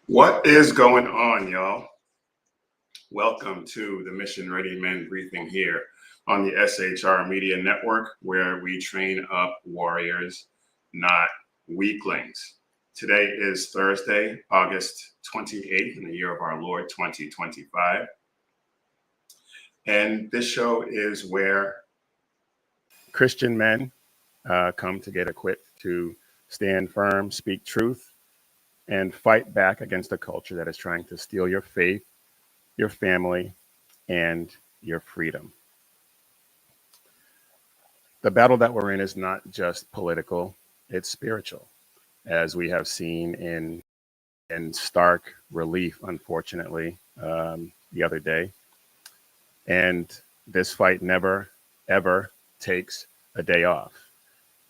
What is going on, y'all? Welcome to the Mission Ready Men briefing here on the SHR Media Network, where we train up warriors, not weaklings. Today is Thursday, August 28th, in the year of our Lord 2025. And this show is where Christian men come to get equipped to stand firm, speak truth, and fight back against a culture that is trying to steal your faith, your family, and your freedom. The battle that we're in is not just political, it's spiritual, as we have seen in stark relief, unfortunately, the other day. And this fight never, ever takes a day off.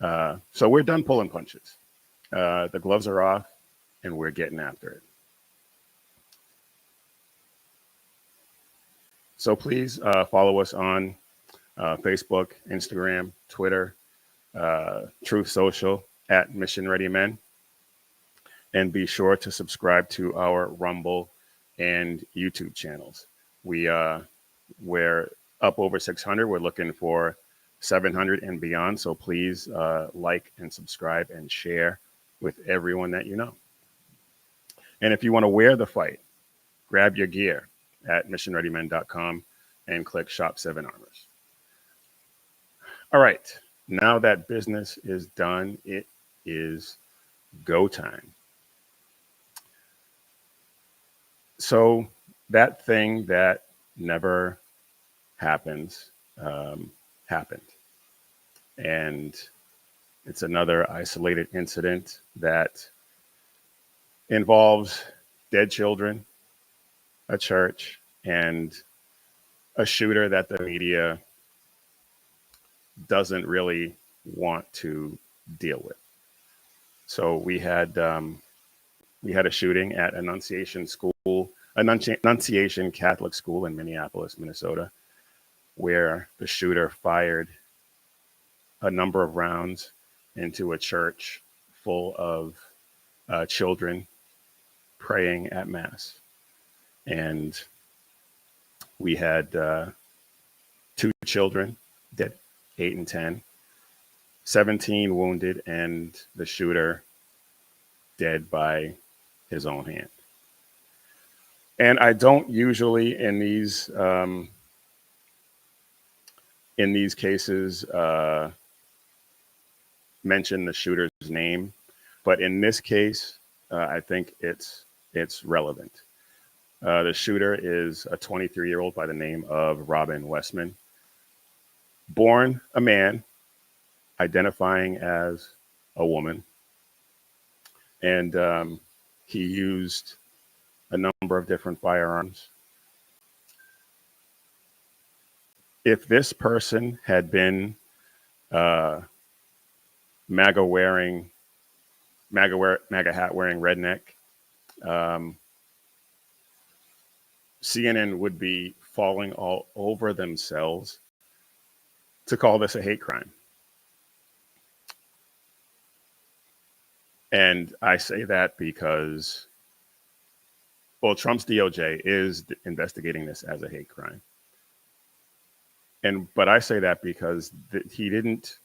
So we're done pulling punches. The gloves are off, and we're getting after it. So please follow us on Facebook, Instagram, Twitter, Truth Social at Mission Ready Men. And be sure to subscribe to our Rumble and YouTube channels. We're up over 600. We're looking for 700 and beyond. So please like and subscribe and share with everyone that you know. And if you want to wear the fight, grab your gear at missionreadymen.com and click Shop 7 Armors. All right, now that business is done, it is go time. So that thing that never happens happened. And it's another isolated incident that involves dead children, a church, and a shooter that the media doesn't really want to deal with. So we had a shooting at Annunciation Catholic School in Minneapolis, Minnesota, where the shooter fired a number of rounds into a church full of children praying at Mass. And we had 2 children dead, 8 and 10, 17 wounded, and the shooter dead by his own hand. And I don't usually in these cases mention the shooter's name, but in this case, I think it's relevant. The shooter is a 23-year-old by the name of Robin Westman, born a man, identifying as a woman, and he used a number of different firearms. If this person had been MAGA hat wearing redneck, CNN would be falling all over themselves to call this a hate crime. And I say that because, well, Trump's DOJ is investigating this as a hate crime. But I say that because he didn't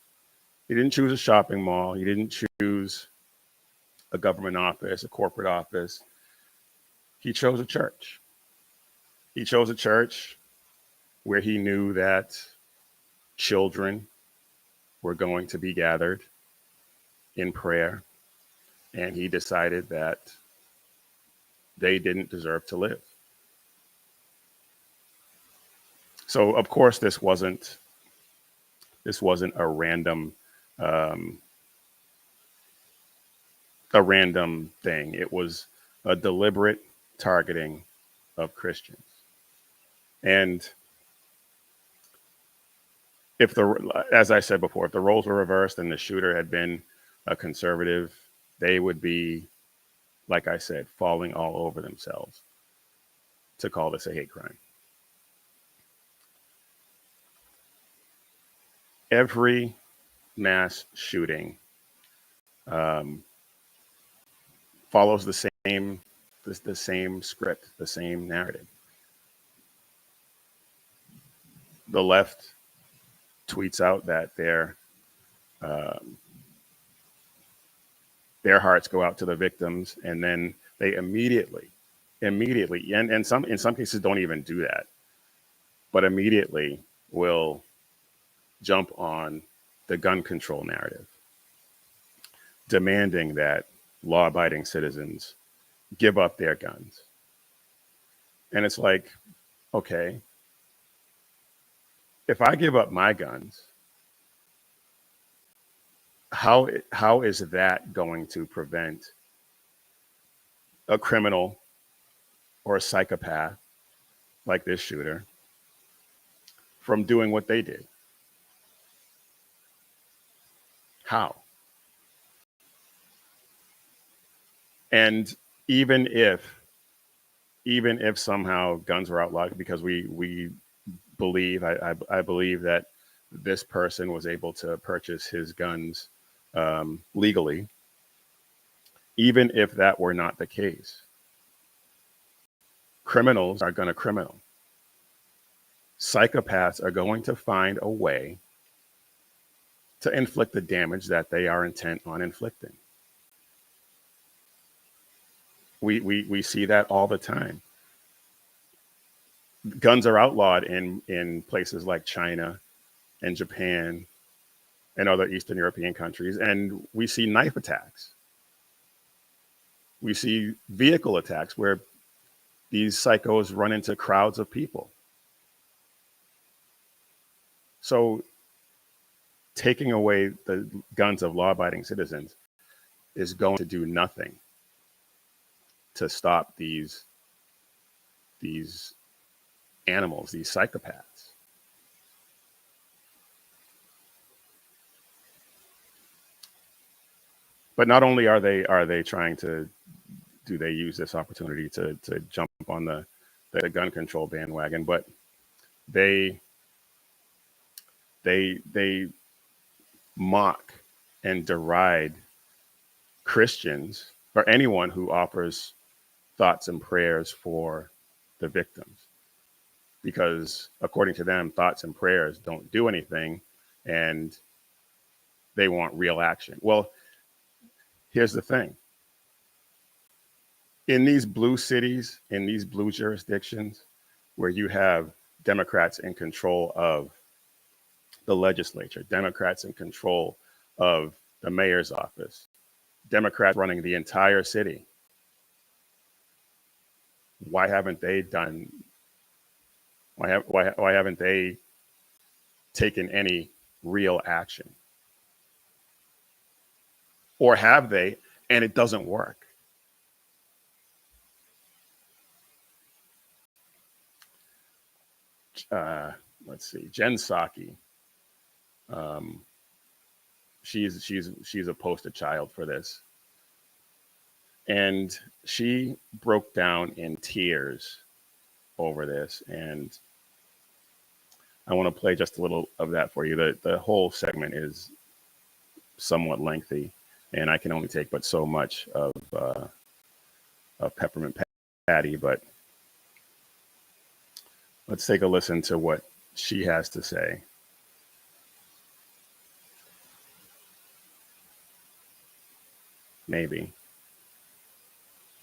choose a shopping mall. He didn't choose a government office, a corporate office. He chose a church. He chose a church where he knew that children were going to be gathered in prayer, and he decided that they didn't deserve to live. So, of course, this wasn't a random thing. It was a deliberate targeting of Christians. And as I said before, if the roles were reversed and the shooter had been a conservative, they would be, like I said, falling all over themselves to call this a hate crime. Every mass shooting follows the same the same script, the same narrative. The left tweets out that their hearts go out to the victims, and then they immediately, and in some cases don't even do that, but immediately will jump on the gun control narrative, demanding that law-abiding citizens give up their guns. And it's like, okay, if I give up my guns, how is that going to prevent a criminal or a psychopath like this shooter from doing what they did? How? And even if somehow guns were outlawed, because we believe, I believe that this person was able to purchase his guns legally, even if that were not the case, criminals are going to criminal. Psychopaths are going to find a way to inflict the damage that they are intent on inflicting. We see that all the time. Guns are outlawed in places like China and Japan and other Eastern European countries, and we see knife attacks. We see vehicle attacks where these psychos run into crowds of people. So taking away the guns of law-abiding citizens is going to do nothing to stop these animals, these psychopaths. But not only are they trying to, do they use this opportunity to jump on the gun control bandwagon, but they mock and deride Christians or anyone who offers thoughts and prayers for the victims, because according to them, thoughts and prayers don't do anything and they want real action. Well, here's the thing. In these blue cities, in these blue jurisdictions where you have Democrats in control of the legislature, Democrats in control of the mayor's office, Democrats running the entire city, why haven't they taken any real action? Or have they, and it doesn't work? Let's see, Jen Psaki. She's a poster child for this. And she broke down in tears over this. And I want to play just a little of that for you. The whole segment is somewhat lengthy, and I can only take but so much of Peppermint Patty, but let's take a listen to what she has to say. Maybe,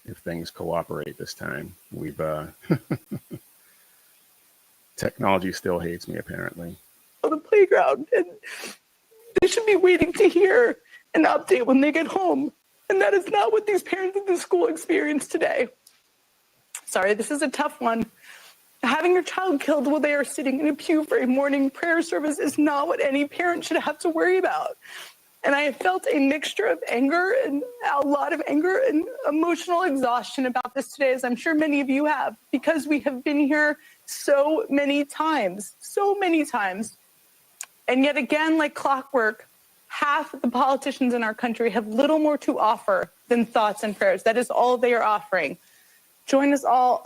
if things cooperate this time. We've technology still hates me, apparently. On the playground, and they should be waiting to hear an update when they get home, and that is not what these parents at the school experience today. Sorry, this is a tough one. Having your child killed while they are sitting in a pew for a morning prayer service is not what any parent should have to worry about. And I have felt a mixture of anger, and a lot of anger and emotional exhaustion about this today, as I'm sure many of you have, because we have been here so many times. And yet again, like clockwork, half the politicians in our country have little more to offer than thoughts and prayers. That is all they are offering. Join all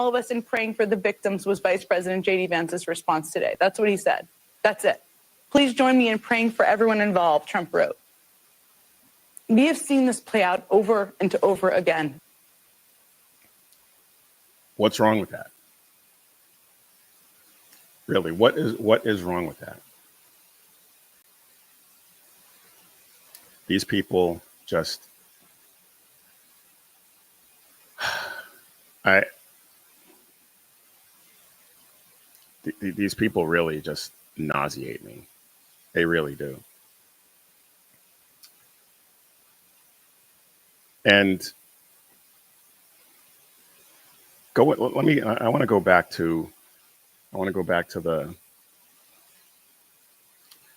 of us in praying for the victims, was Vice President J.D. Vance's response today. That's what he said. That's it. Please join me in praying for everyone involved, Trump wrote. We have seen this play out over and over again. What's wrong with that? Really, what is wrong with that? These people just, I, these people really just nauseate me. They really do. And let me, I want to go back to,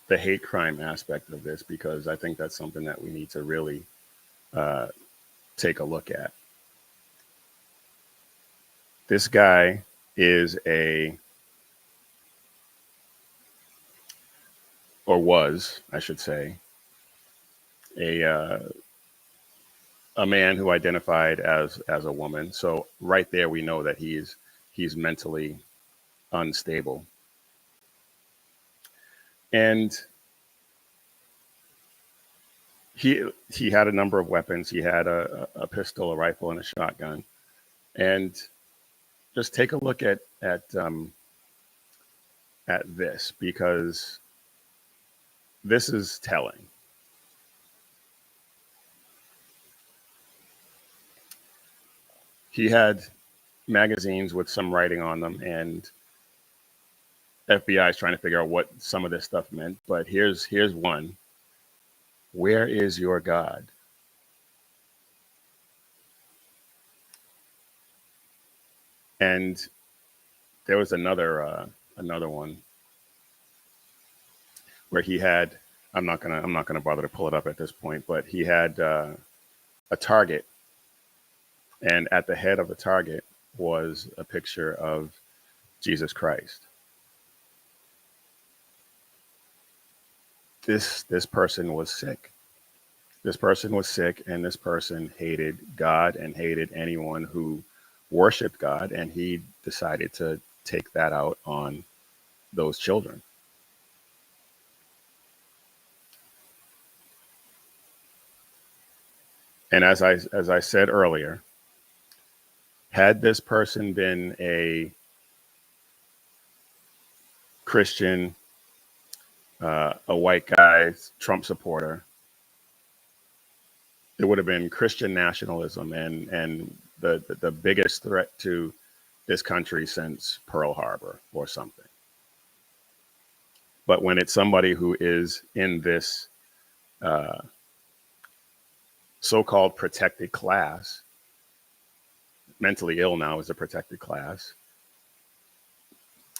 the hate crime aspect of this, because I think that's something that we need to really uh, take a look at. This guy is or was, I should say, a a man who identified as a woman. So right there, we know that he's mentally unstable, and he had a number of weapons. He had a pistol, a rifle, and a shotgun. And just take a look at this, because this is telling. He had magazines with some writing on them, and FBI is trying to figure out what some of this stuff meant. But here's one. Where is your God? And there was another one where he had, I'm not gonna bother to pull it up at this point, but he had a target, and at the head of the target was a picture of Jesus Christ. This person was sick. This person was sick, and this person hated God and hated anyone who worshiped God, and he decided to take that out on those children. And as I said earlier, had this person been a Christian, a white guy, Trump supporter, it would have been Christian nationalism and the biggest threat to this country since Pearl Harbor or something. But when it's somebody who is in this uh, so-called protected class, mentally ill now is a protected class.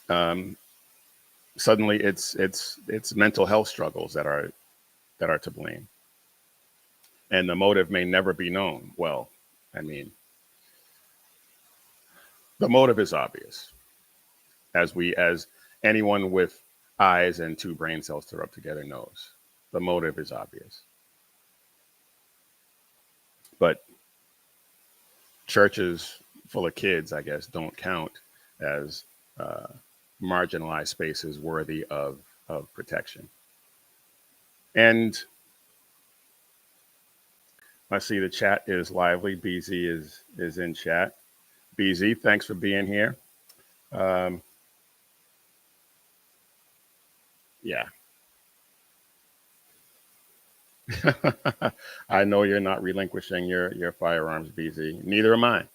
Um, Suddenly, it's mental health struggles that are to blame, and the motive may never be known. Well, I mean, the motive is obvious, as anyone with eyes and two brain cells to rub together knows. The motive is obvious, but churches full of kids, I guess, don't count as uh, marginalized spaces worthy of protection. And I see the chat is lively. BZ is in chat. BZ, thanks for being here. Um, yeah. I know you're not relinquishing your firearms, BZ. Neither am I.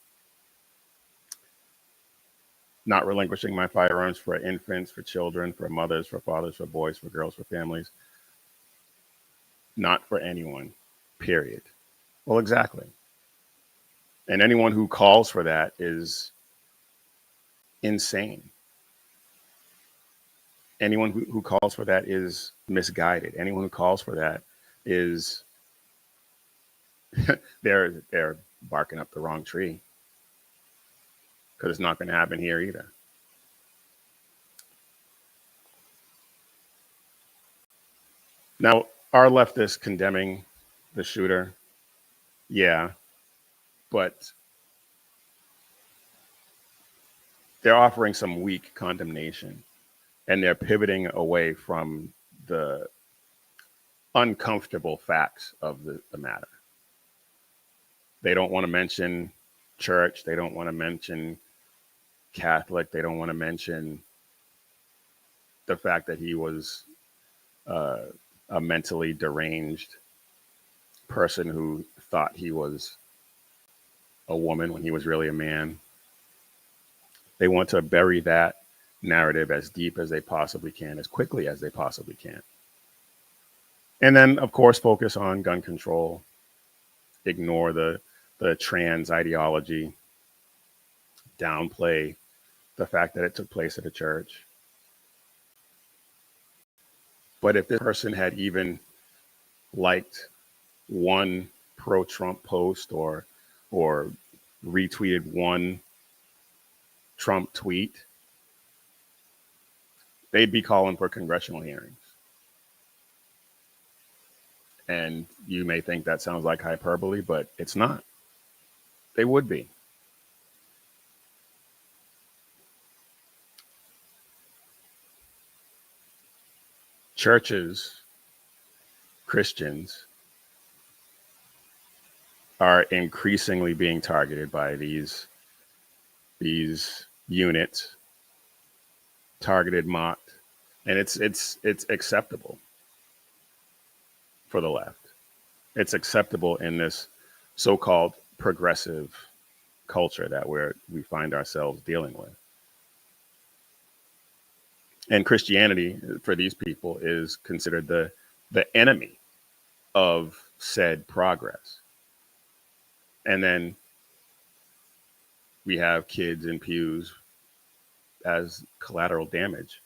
Not relinquishing my firearms for infants, for children, for mothers, for fathers, for boys, for girls, for families. Not for anyone, period. Well, exactly. And anyone who calls for that is insane. Anyone who calls for that is misguided. Anyone who calls for that is they're barking up the wrong tree, because it's not going to happen here either. Now, are leftists condemning the shooter? Yeah, but they're offering some weak condemnation, and they're pivoting away from the uncomfortable facts of the matter. They don't want to mention church. They don't want to mention Catholic. They don't want to mention the fact that he was a mentally deranged person who thought he was a woman when he was really a man. They want to bury that narrative as deep as they possibly can, as quickly as they possibly can. And then, of course, focus on gun control, ignore the trans ideology, downplay the fact that it took place at a church. But if this person had even liked one pro-Trump post or retweeted one Trump tweet, they'd be calling for congressional hearings. And you may think that sounds like hyperbole, but it's not. They would be. Churches, Christians, are increasingly being targeted by these units, targeted, mocked, and it's acceptable for the left. It's acceptable in this so-called progressive culture that we find ourselves dealing with. And Christianity, for these people, is considered the enemy of said progress. And then we have kids in pews as collateral damage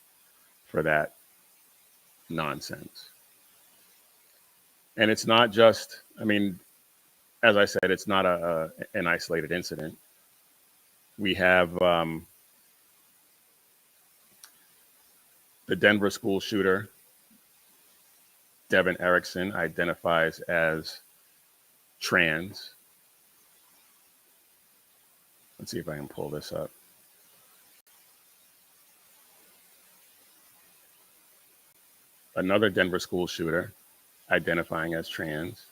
for that nonsense. And it's not just, I mean, as I said, it's not an isolated incident. We have the Denver school shooter, Devin Erickson, identifies as trans. Let's see if I can pull this up. Another Denver school shooter identifying as trans.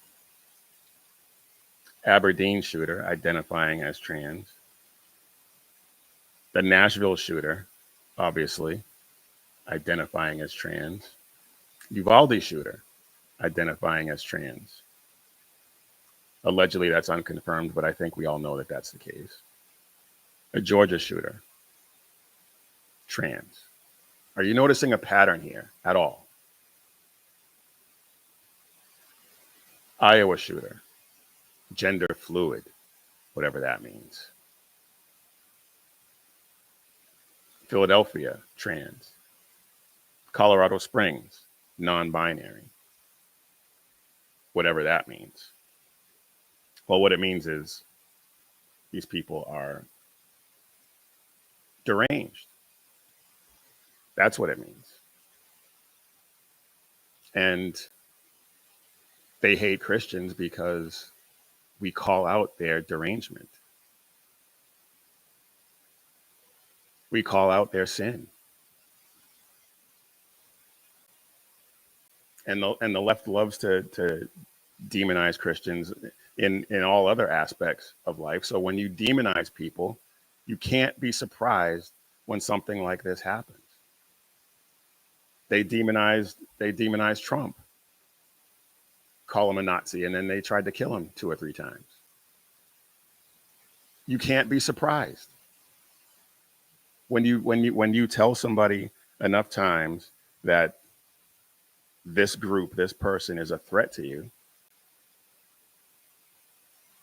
Aberdeen shooter identifying as trans. The Nashville shooter, obviously, identifying as trans. Uvalde shooter identifying as trans. Allegedly, that's unconfirmed, but I think we all know that that's the case. A Georgia shooter, trans. Are you noticing a pattern here at all? Iowa shooter, gender fluid, whatever that means. Philadelphia, trans. Colorado Springs, non-binary, whatever that means. Well, what it means is these people are deranged. That's what it means. And they hate Christians because we call out their derangement. We call out their sin. And the left loves to demonize Christians in all other aspects of life. So when you demonize people, you can't be surprised when something like this happens. They demonized Trump, call him a Nazi, and then they tried to kill him 2 or 3 times. You can't be surprised when you tell somebody enough times that this group, this person is a threat to you.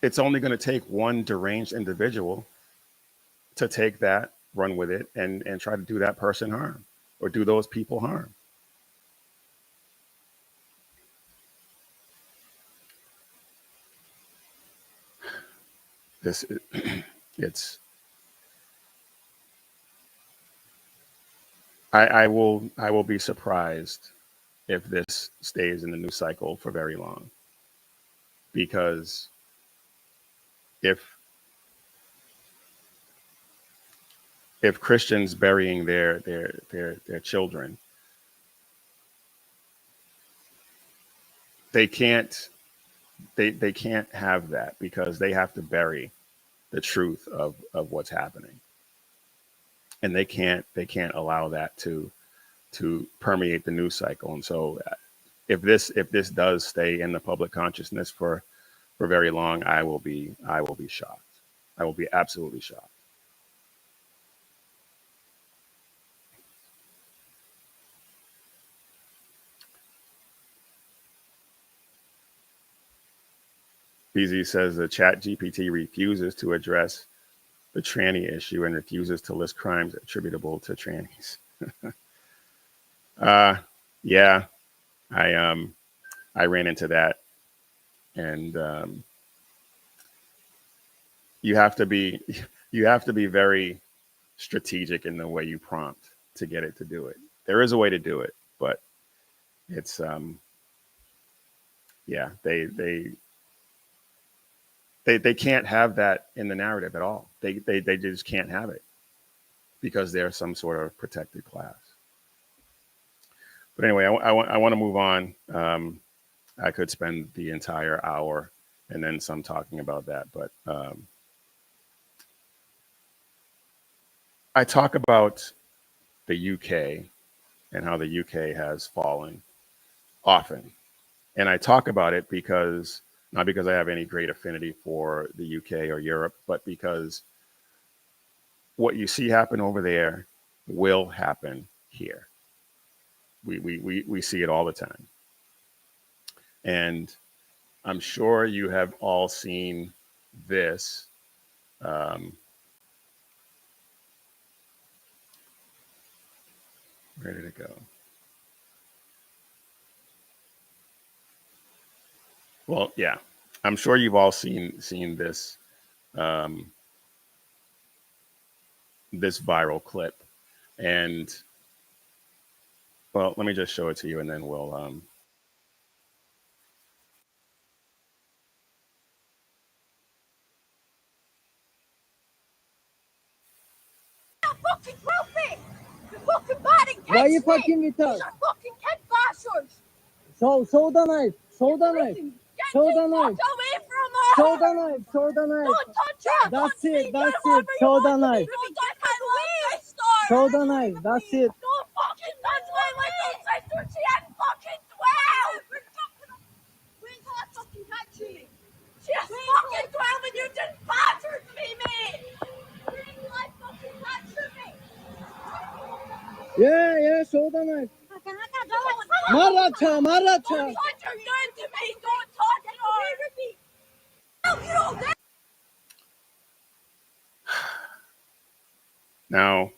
It's only going to take one deranged individual to take that, run with it, and try to do that person harm or do those people harm. This it's I will be surprised if this stays in the news cycle for very long, because if Christians burying their children, they can't have that, because they have to bury the truth of what's happening. and they can't allow that to permeate the news cycle. And so if this does stay in the public consciousness for very long, I will be shocked. I will be absolutely shocked. BZ says the Chat GPT refuses to address the tranny issue and refuses to list crimes attributable to trannies. Yeah, I ran into that, and you have to be very strategic in the way you prompt to get it to do it. There is a way to do it, but it's yeah, they can't have that in the narrative at all. They just can't have it because they're some sort of protected class. But anyway, I want to move on. I could spend the entire hour and then some talking about that, but I talk about the UK and how the UK has fallen often. And I talk about it because, not because I have any great affinity for the UK or Europe, but because what you see happen over there will happen here. We see it all the time. And I'm sure you have all seen this. Where did it go? Well, yeah, I'm sure you've all seen this this viral clip, and well, let me just show it to you, and then we'll fucking trophy! You fucking bad and Why you catch me! fucking with us? These are fucking cat bastards! Show the knife. Show the knife. Get Show the the knife. fuck away from her! Show the knife. Show the knife. Don't touch her! That's Don't it. see That's her it. Show the knife. Don't touch my little sister! Show the knife. That's it. Don't fucking touch my little sister! She had fucking 12! Wait until I fucking catch you! She has fucking 12 and you just battered me, mate! Wait until I fucking catch me! Yeah. Show the knife. Maracha. Don't touch her! You're to me! Don't touch her! No, you don't dare! now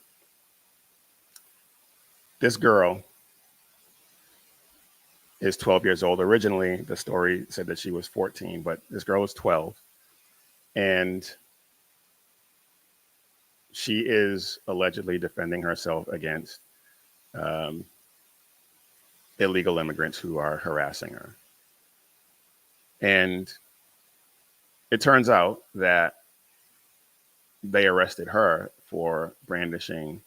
this girl is 12 years old. Originally, the story said that she was 14, but this girl is 12, and she is allegedly defending herself against illegal immigrants who are harassing her. And it turns out that they arrested her for brandishing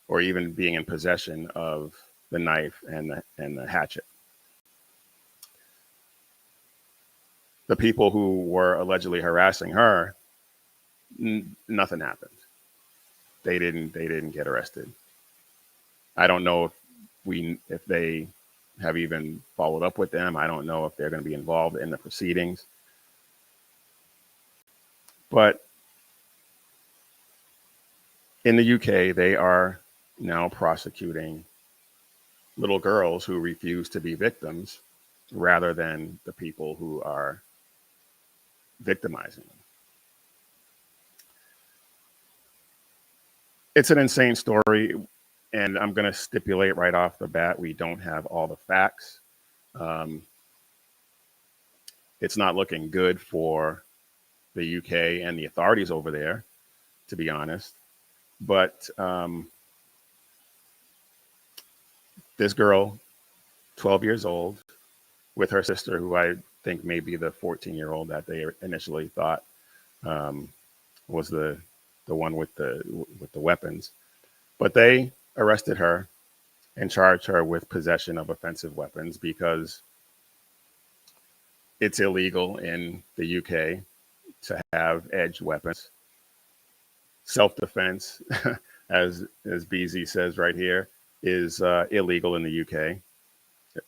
or even being in possession of the knife and the hatchet. The people who were allegedly harassing her, nothing happened. They didn't get arrested. I don't know if they have even followed up with them. I don't know if they're going to be involved in the proceedings. But in the UK, they are now prosecuting little girls who refuse to be victims rather than the people who are victimizing them. It's an insane story, and I'm going to stipulate right off the bat, we don't have all the facts. It's not looking good for the UK and the authorities over there, to be honest. But this girl, 12 years old, with her sister, who I think may be the 14-year-old that they initially thought was the one with the weapons, but they arrested her and charged her with possession of offensive weapons because it's illegal in the UK to have edged weapons. Self-defense as BZ says right here, is illegal in the UK,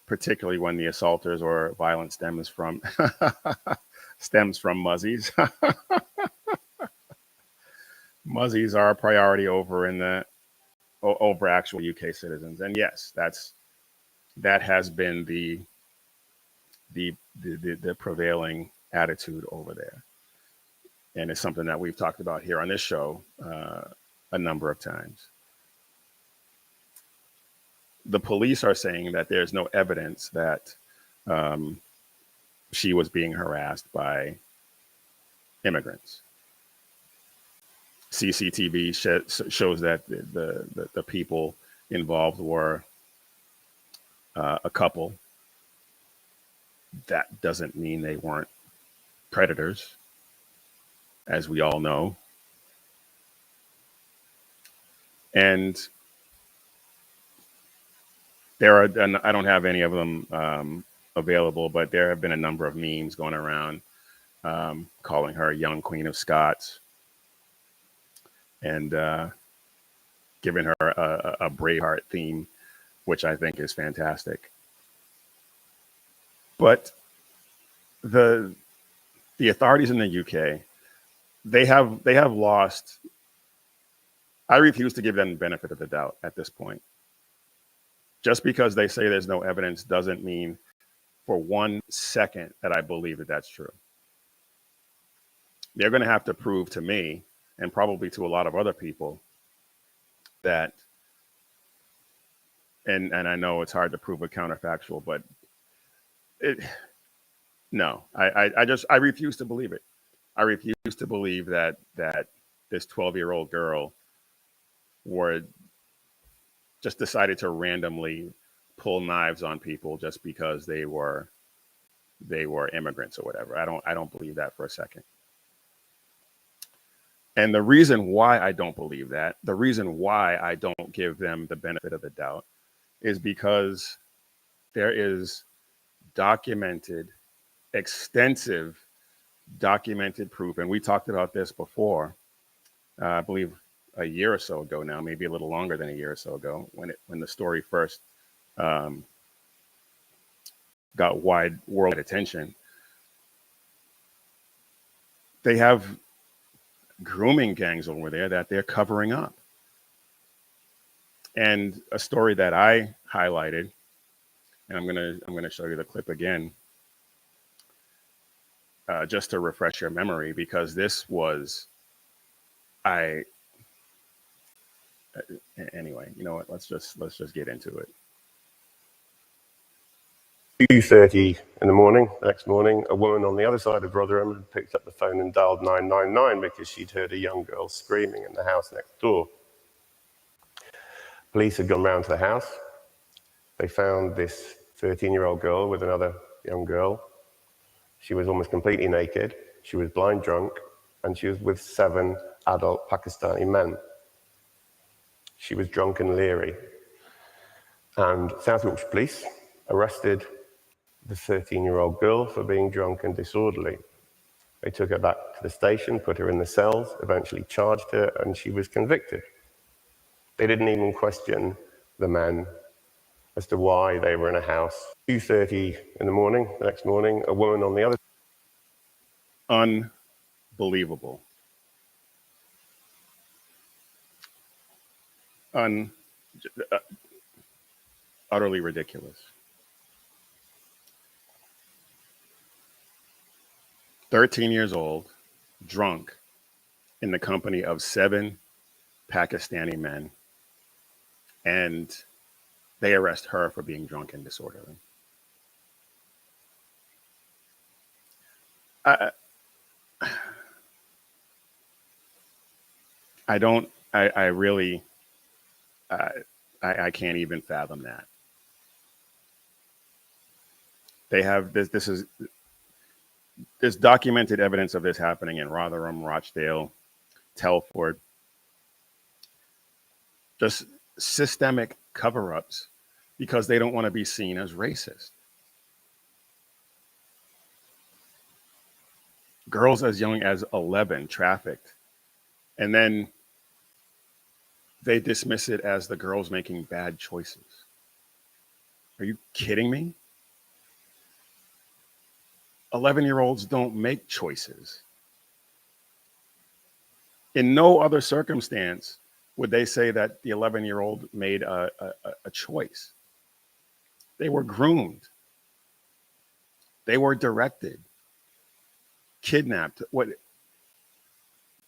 particularly when the assaulters or violence stems from stems from muzzies. Muzzies are a priority over in the over actual UK citizens, and yes, that has been the prevailing attitude over there, and it's something that we've talked about here on this show a number of times. The police are saying that there's no evidence that she was being harassed by immigrants. CCTV shows that the people involved were a couple. That doesn't mean they weren't predators, as we all know. And there are, and I don't have any of them available, but there have been a number of memes going around calling her young Queen of Scots and giving her a Braveheart theme, which I think is fantastic. But the authorities in the UK, they have lost. I refuse to give them the benefit of the doubt at this point. Just because they say there's no evidence doesn't mean for 1 second that I believe that that's true. They're going to have to prove to me, and probably to a lot of other people, that, and I know it's hard to prove a counterfactual, but no, I refuse to believe it. I refuse to believe that this 12-year-old girl just decided to randomly pull knives on people just because they were immigrants or whatever. I don't believe that for a second. And the reason why I don't believe that, the reason why I don't give them the benefit of the doubt, is because there is extensive documented proof. And we talked about this before, I believe a year or so ago now, maybe a little longer than a year or so ago, when the story first got wide world attention. They have grooming gangs over there that they're covering up. And a story that I highlighted, and I'm gonna show you the clip again, just to refresh your memory, because this was, anyway, you know what? Let's just get into it. 2:30 in the morning, the next morning, a woman on the other side of Rotherham had picked up the phone and dialed 999 because she'd heard a young girl screaming in the house next door. Police had gone round to the house. They found this 13-year-old girl with another young girl. She was almost completely naked. She was blind drunk, and she was with 7 adult Pakistani men. She was drunk and leery. And South Yorkshire Police arrested the 13-year-old girl for being drunk and disorderly. They took her back to the station, put her in the cells, eventually charged her, and she was convicted. They didn't even question the men as to why they were in a house. 2:30 in the morning, the next morning, a woman on the other... Unbelievable. Utterly ridiculous. 13 years old, drunk, in the company of 7 Pakistani men, and they arrest her for being drunk and disorderly. I really can't even fathom that. They have there's documented evidence of this happening in Rotherham, Rochdale, Telford. Just systemic cover-ups because they don't want to be seen as racist. Girls as young as 11 trafficked. And then they dismiss it as the girls making bad choices. Are you kidding me? 11-year-olds don't make choices. In no other circumstance would they say that the 11-year-old made a choice. They were groomed. They were directed, kidnapped. What,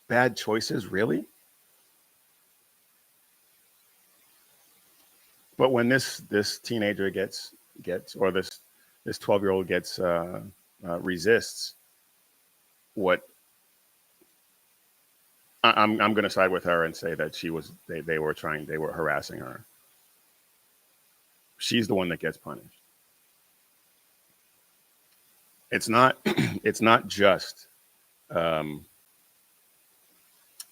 bad choices, really? But when this teenager gets or this 12-year-old gets resists what I'm going to side with her and say that they were harassing her. She's the one that gets punished. It's not it's not just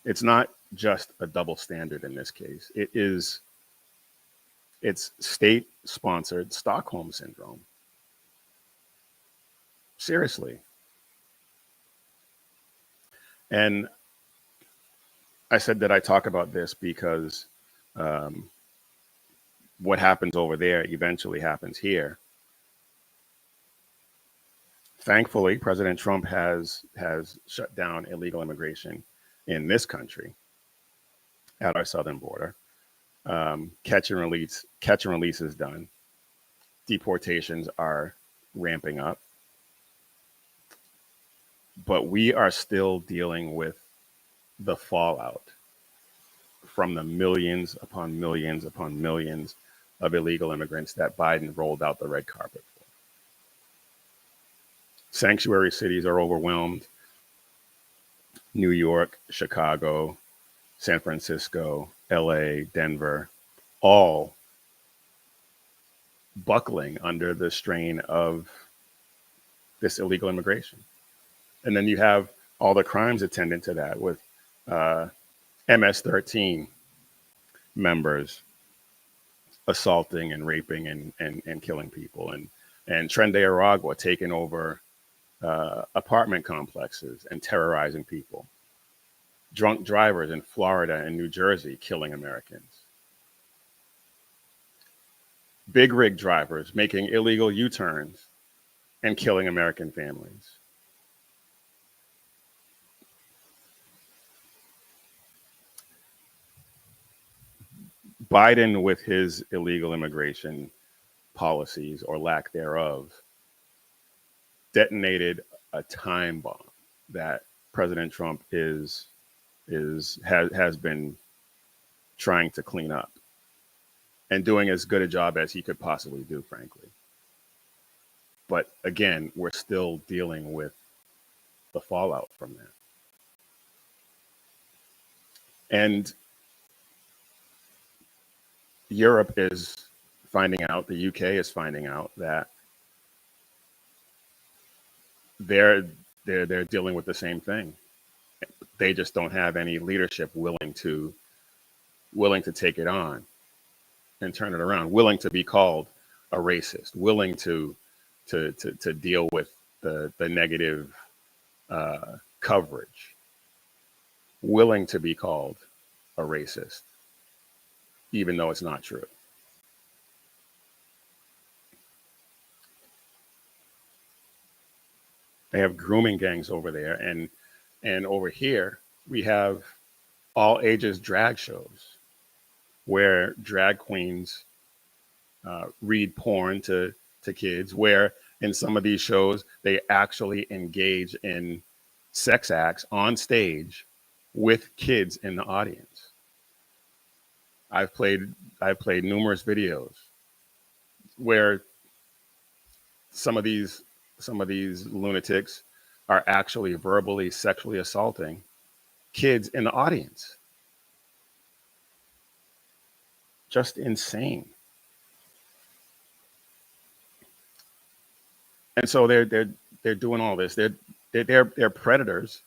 it's not just a double standard in this case. It's state sponsored Stockholm syndrome. Seriously. And I said that I talk about this because what happens over there eventually happens here. Thankfully, President Trump has shut down illegal immigration in this country at our southern border. Catch and release is done. Deportations are ramping up. But we are still dealing with the fallout from the millions upon millions upon millions of illegal immigrants that Biden rolled out the red carpet for. Sanctuary cities are overwhelmed. New York, Chicago, San Francisco, LA, Denver, all buckling under the strain of this illegal immigration. And then you have all the crimes attendant to that with MS-13 members assaulting and raping and killing people, and Tren de Aragua taking over apartment complexes and terrorizing people. Drunk drivers in Florida and New Jersey killing Americans. Big rig drivers making illegal U-turns and killing American families. Biden, with his illegal immigration policies or lack thereof, detonated a time bomb that President Trump has been trying to clean up and doing as good a job as he could possibly do, frankly. But again, we're still dealing with the fallout from that. And Europe is finding out, the UK is finding out that they're dealing with the same thing. They just don't have any leadership willing to take it on and turn it around, willing to be called a racist, willing to deal with the negative coverage, willing to be called a racist, even though it's not true. They have grooming gangs over there, and over here we have all ages drag shows where drag queens read porn to kids, where in some of these shows they actually engage in sex acts on stage with kids in the audience. I've played numerous videos where some of these lunatics are actually verbally sexually assaulting kids in the audience. Just insane. And so they're doing all this. They're predators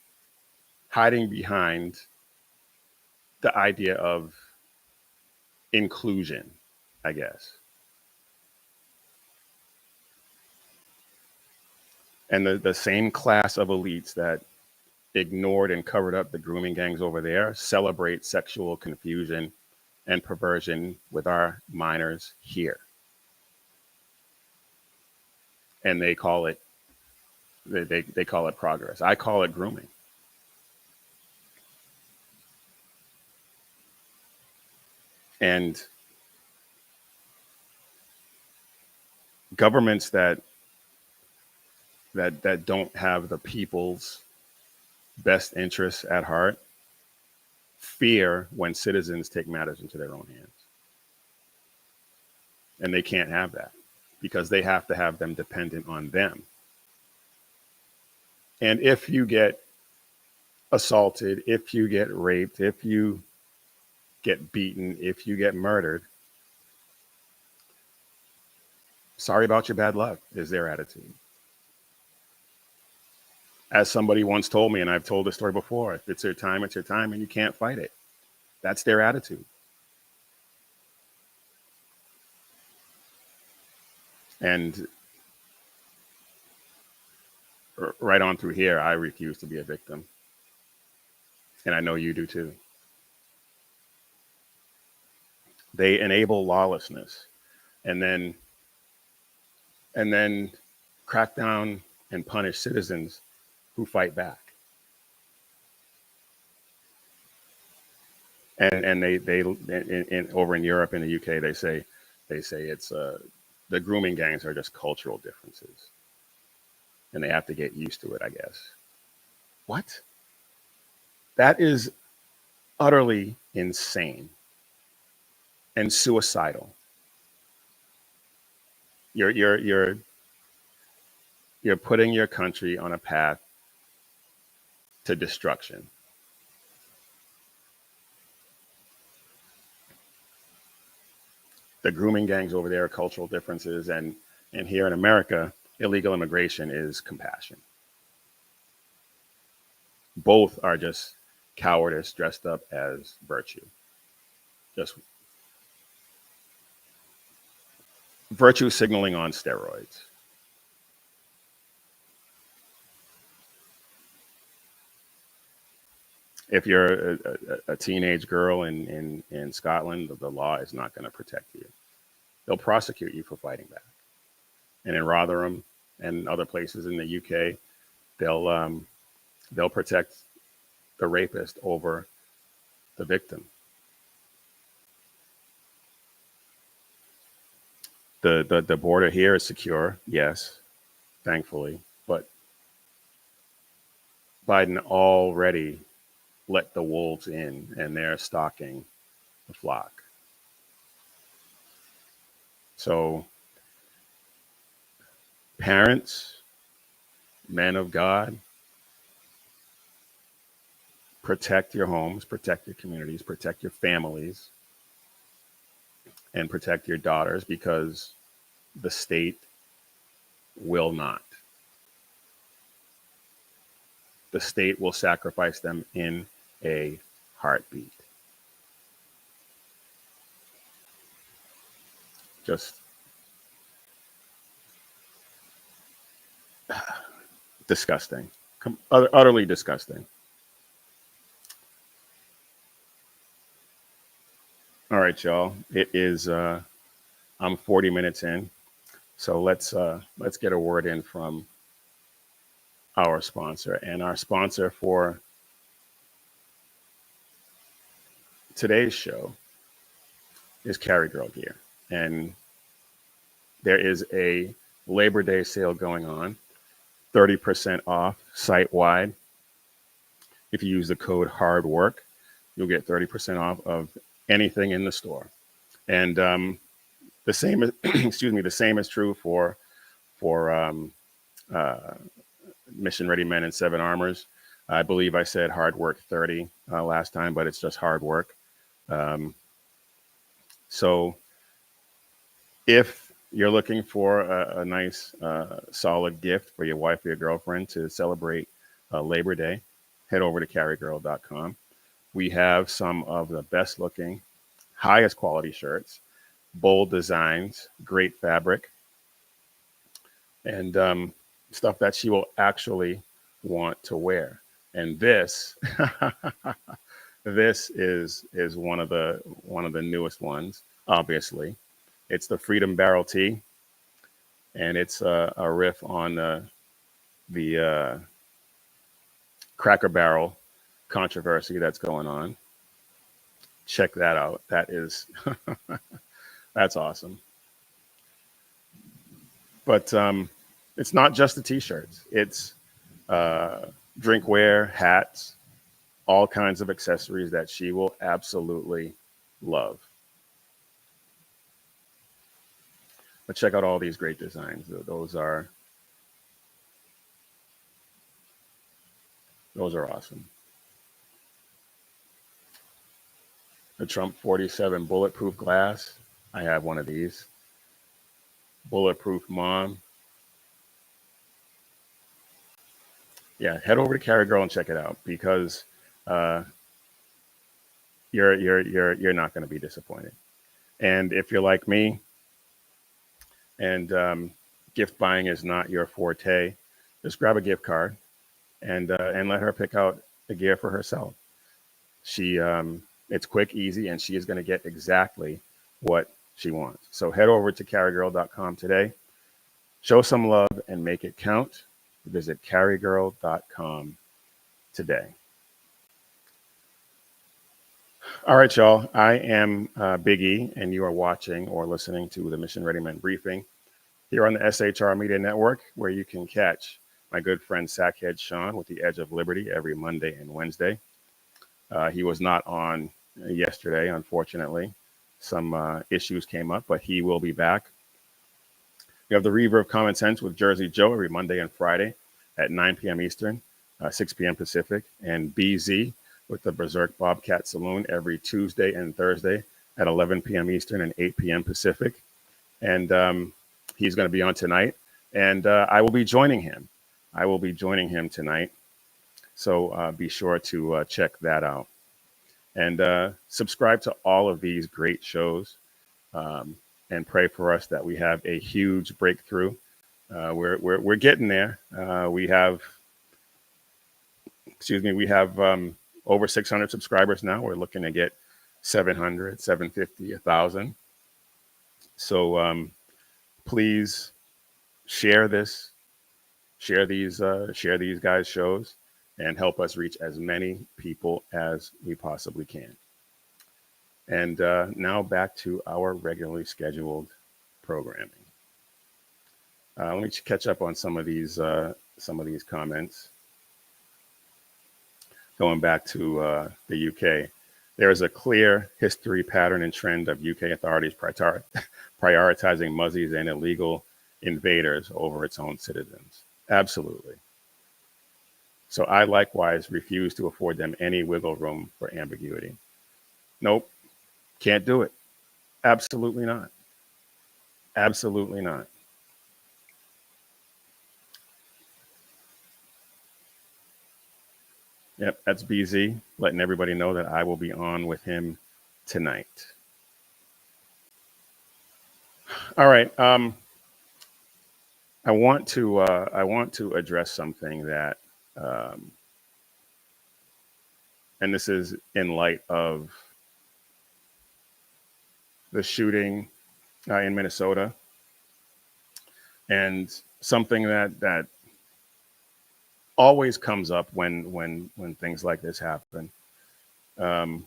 hiding behind the idea of inclusion, I guess. And the same class of elites that ignored and covered up the grooming gangs over there celebrate sexual confusion and perversion with our minors here. And they call it they call it progress. I call it grooming. And governments that don't have the people's best interests at heart fear when citizens take matters into their own hands. And they can't have that because they have to have them dependent on them. And if you get assaulted, if you get raped, if you get beaten, if you get murdered, sorry about your bad luck is their attitude. As somebody once told me, and I've told this story before, if it's your time, and you can't fight it. That's their attitude. And right on through here, I refuse to be a victim. And I know you do too. They enable lawlessness and then crack down and punish citizens who fight back. And they over in Europe, in the UK, they say it's the grooming gangs are just cultural differences, and they have to get used to it, I guess. What? That is utterly insane and suicidal. You're putting your country on a path to destruction. The grooming gangs over there are cultural differences, and here in America, illegal immigration is compassion. Both are just cowardice dressed up as virtue. Just virtue signaling on steroids. If you're a teenage girl in Scotland, the law is not going to protect you. They'll prosecute you for fighting back. And in Rotherham and other places in the UK, they'll protect the rapist over the victim. The border here is secure, yes, thankfully, but Biden already let the wolves in, and they're stalking the flock. So, parents, men of God, protect your homes, protect your communities, protect your families, and protect your daughters, because the state will not. The state will sacrifice them in a heartbeat. Just disgusting. Utterly disgusting. All right, y'all. It is I'm 40 minutes in. So let's get a word in from our sponsor. And our sponsor for today's show is Carry Girl Gear. And there is a Labor Day sale going on, 30% off site-wide. If you use the code HARDWORK, you'll get 30% off of anything in the store. And the same is, the same is true for Mission Ready Men in 7 Armors. I believe I said Hard Work 30 last time, but it's just Hard Work. So if you're looking for a nice, solid gift for your wife or your girlfriend to celebrate Labor Day, head over to carrygirl.com. We have some of the best looking, highest quality shirts, bold designs, great fabric, and stuff that she will actually want to wear. And this, This is one of the newest ones. Obviously, it's the Freedom Barrel Tea, and it's a riff on the Cracker Barrel controversy that's going on. Check that out. That is that's awesome. But it's not just the t-shirts. It's drinkware, hats, all kinds of accessories that she will absolutely love. But check out all these great designs. Those are awesome. The Trump 47 bulletproof glass. I have one of these. Bulletproof mom. Yeah, head over to Carry Girl and check it out, because you're not going to be disappointed. And if you're like me, and gift buying is not your forte, just grab a gift card and let her pick out a gear for herself. She it's quick, easy, and she is going to get exactly what she wants. So head over to carrygirl.com today. Show some love and make it count. Visit carrygirl.com today. All right, y'all. I am Big E, and you are watching or listening to the Mission Ready Men Briefing here on the SHR Media Network, where you can catch my good friend Sackhead Sean with the Edge of Liberty every Monday and Wednesday. He was not on yesterday, unfortunately. Some issues came up, but he will be back. We have the Reaver of Common Sense with Jersey Joe every Monday and Friday at 9 p.m. Eastern, 6 p.m. Pacific, and BZ with the Berserk Bobcat Saloon every Tuesday and Thursday at 11 p.m. Eastern and 8 p.m. Pacific. And he's going to be on tonight, and I will be joining him. I will be joining him tonight. So be sure to check that out. And subscribe to all of these great shows, and pray for us that we have a huge breakthrough. We're getting there. We have over 600 subscribers now. We're looking to get 700, 750, 1,000. So please share this, share these guys' shows, and help us reach as many people as we possibly can. And now back to our regularly scheduled programming. Let me catch up on some of these comments. Going back to the UK, there is a clear history, pattern, and trend of UK authorities prioritizing Muzzies and illegal invaders over its own citizens. Absolutely. So I likewise refuse to afford them any wiggle room for ambiguity. Nope, can't do it. Absolutely not. Absolutely not. Yep, that's BZ, letting everybody know that I will be on with him tonight. All right. I want to address something that, and this is in light of the shooting in Minnesota, and something that always comes up when things like this happen, and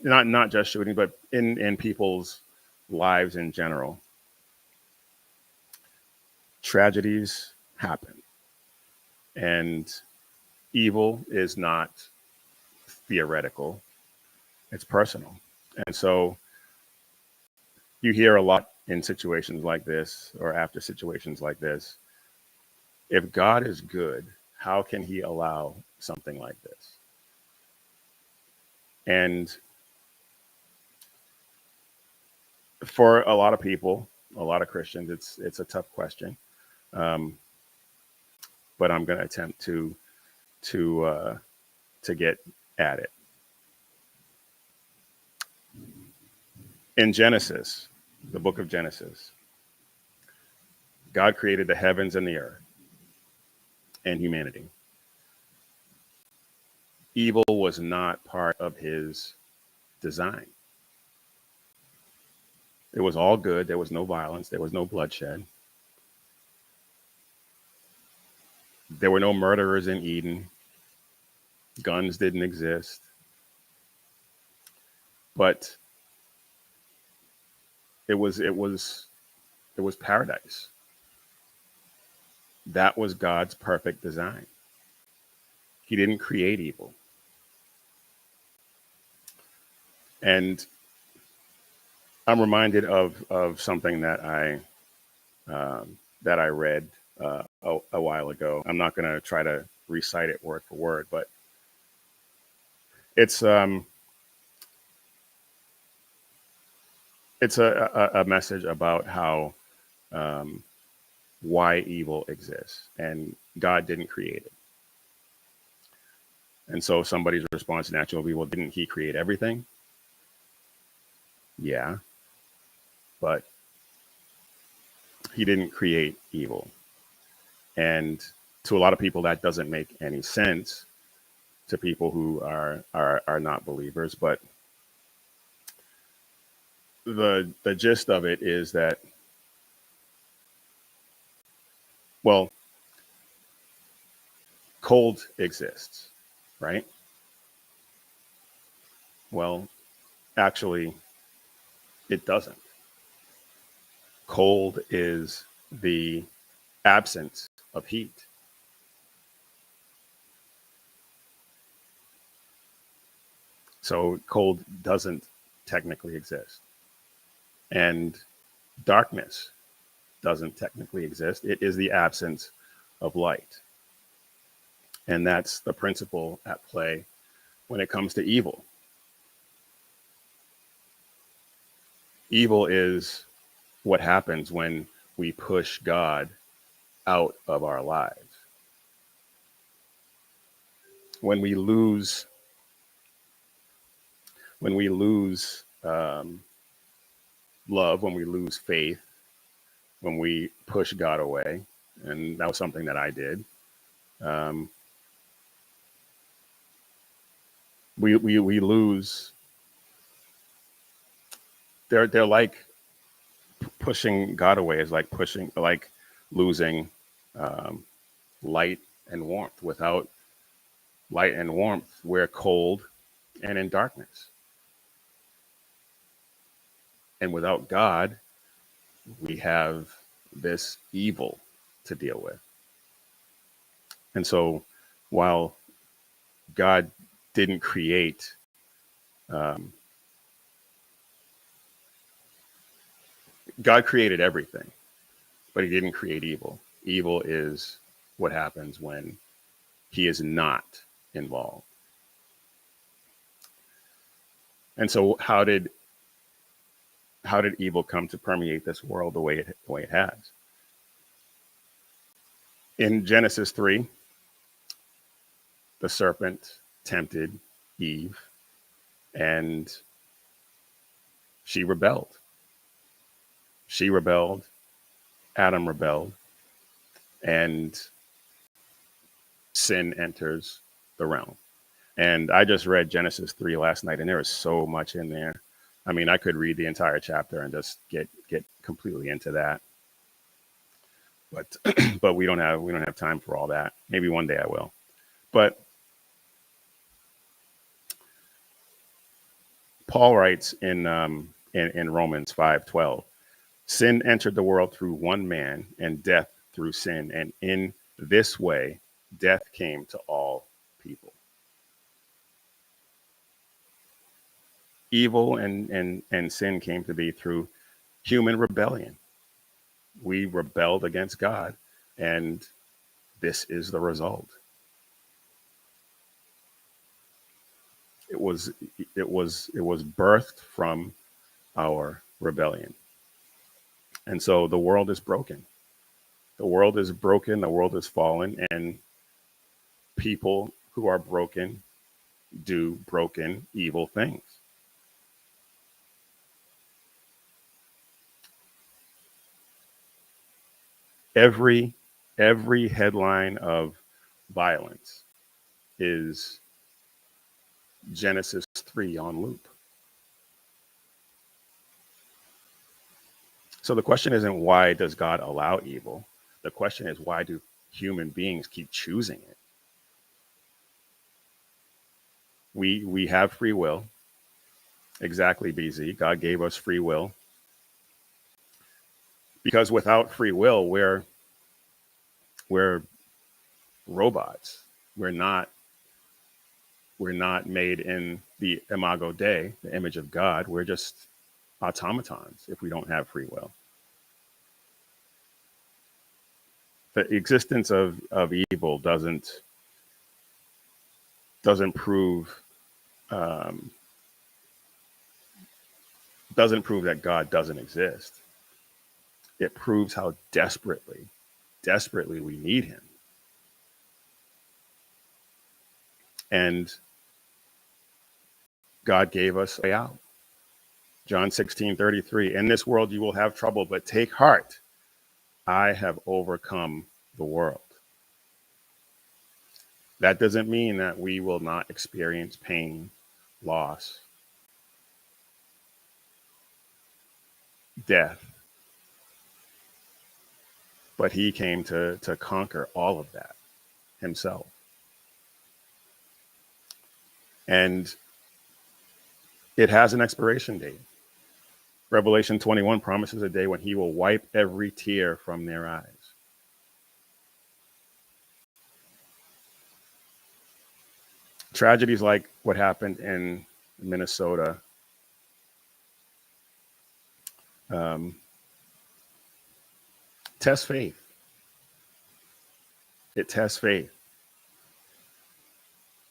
not just shooting, but in people's lives in general. Tragedies happen, and evil is not theoretical, it's personal. And so you hear a lot in situations like this, or after situations like this, if God is good, how can he allow something like this? And for a lot of people, a lot of Christians, it's a tough question. But I'm going to attempt to get at it. In Genesis, the book of Genesis, God created the heavens and the earth and humanity. Evil was not part of his design. It was all good. There was no violence. There was no bloodshed. There were no murderers in Eden. Guns didn't exist. But it was paradise. That was God's perfect design. He didn't create evil. And I'm reminded of something that I read a while ago. I'm not going to try to recite it word for word, but it's a message about how why evil exists, and God didn't create it. And so somebody's response naturally will be, well, didn't he create everything? Yeah, but he didn't create evil. And to a lot of people, that doesn't make any sense, to people who are not believers. But the gist of it is that, well, cold exists, right? Well, actually, it doesn't. Cold is the absence of heat. So cold doesn't technically exist. And darkness doesn't technically exist. It is the absence of light. And that's the principle at play when it comes to evil. Evil is what happens when we push God out of our lives. When we lose love, when we lose faith, when we push God away, and that was something that I did. We lose. They're like pushing God away is like losing light and warmth. Without light and warmth, we're cold and in darkness. And without God, we have this evil to deal with. And so while God didn't create God created everything, but he didn't create evil. Evil is what happens when he is not involved. And so how did evil come to permeate this world the way it has? In Genesis 3, the serpent tempted Eve and she rebelled. She rebelled, Adam rebelled, and sin enters the realm. And I just read Genesis 3 last night, and there is so much in there. I mean, I could read the entire chapter and just get completely into that. But but we don't have time for all that. Maybe one day I will. But Paul writes in Romans 5:12, sin entered the world through one man, and death through sin, and in this way death came to all people. Evil and sin came to be through human rebellion. We rebelled against God, and this is the result. It was birthed from our rebellion. And so the world is broken. The world is broken, the world is fallen, and people who are broken do broken, evil things. Every headline of violence is Genesis 3 on loop. So the question isn't why does God allow evil? The question is why do human beings keep choosing it? We have free will. Exactly, BZ. God gave us free will. Because without free will, we're robots. We're not made in the imago Dei, the image of God. We're just automatons if we don't have free will. The existence of evil doesn't prove that God doesn't exist. It proves how desperately we need him. And God gave us a way out. John 16:33, in this world you will have trouble, but take heart. I have overcome the world. That doesn't mean that we will not experience pain, loss, death. But he came to conquer all of that himself. And it has an expiration date. Revelation 21 promises a day when he will wipe every tear from their eyes. Tragedies like what happened in Minnesota test faith. It tests faith.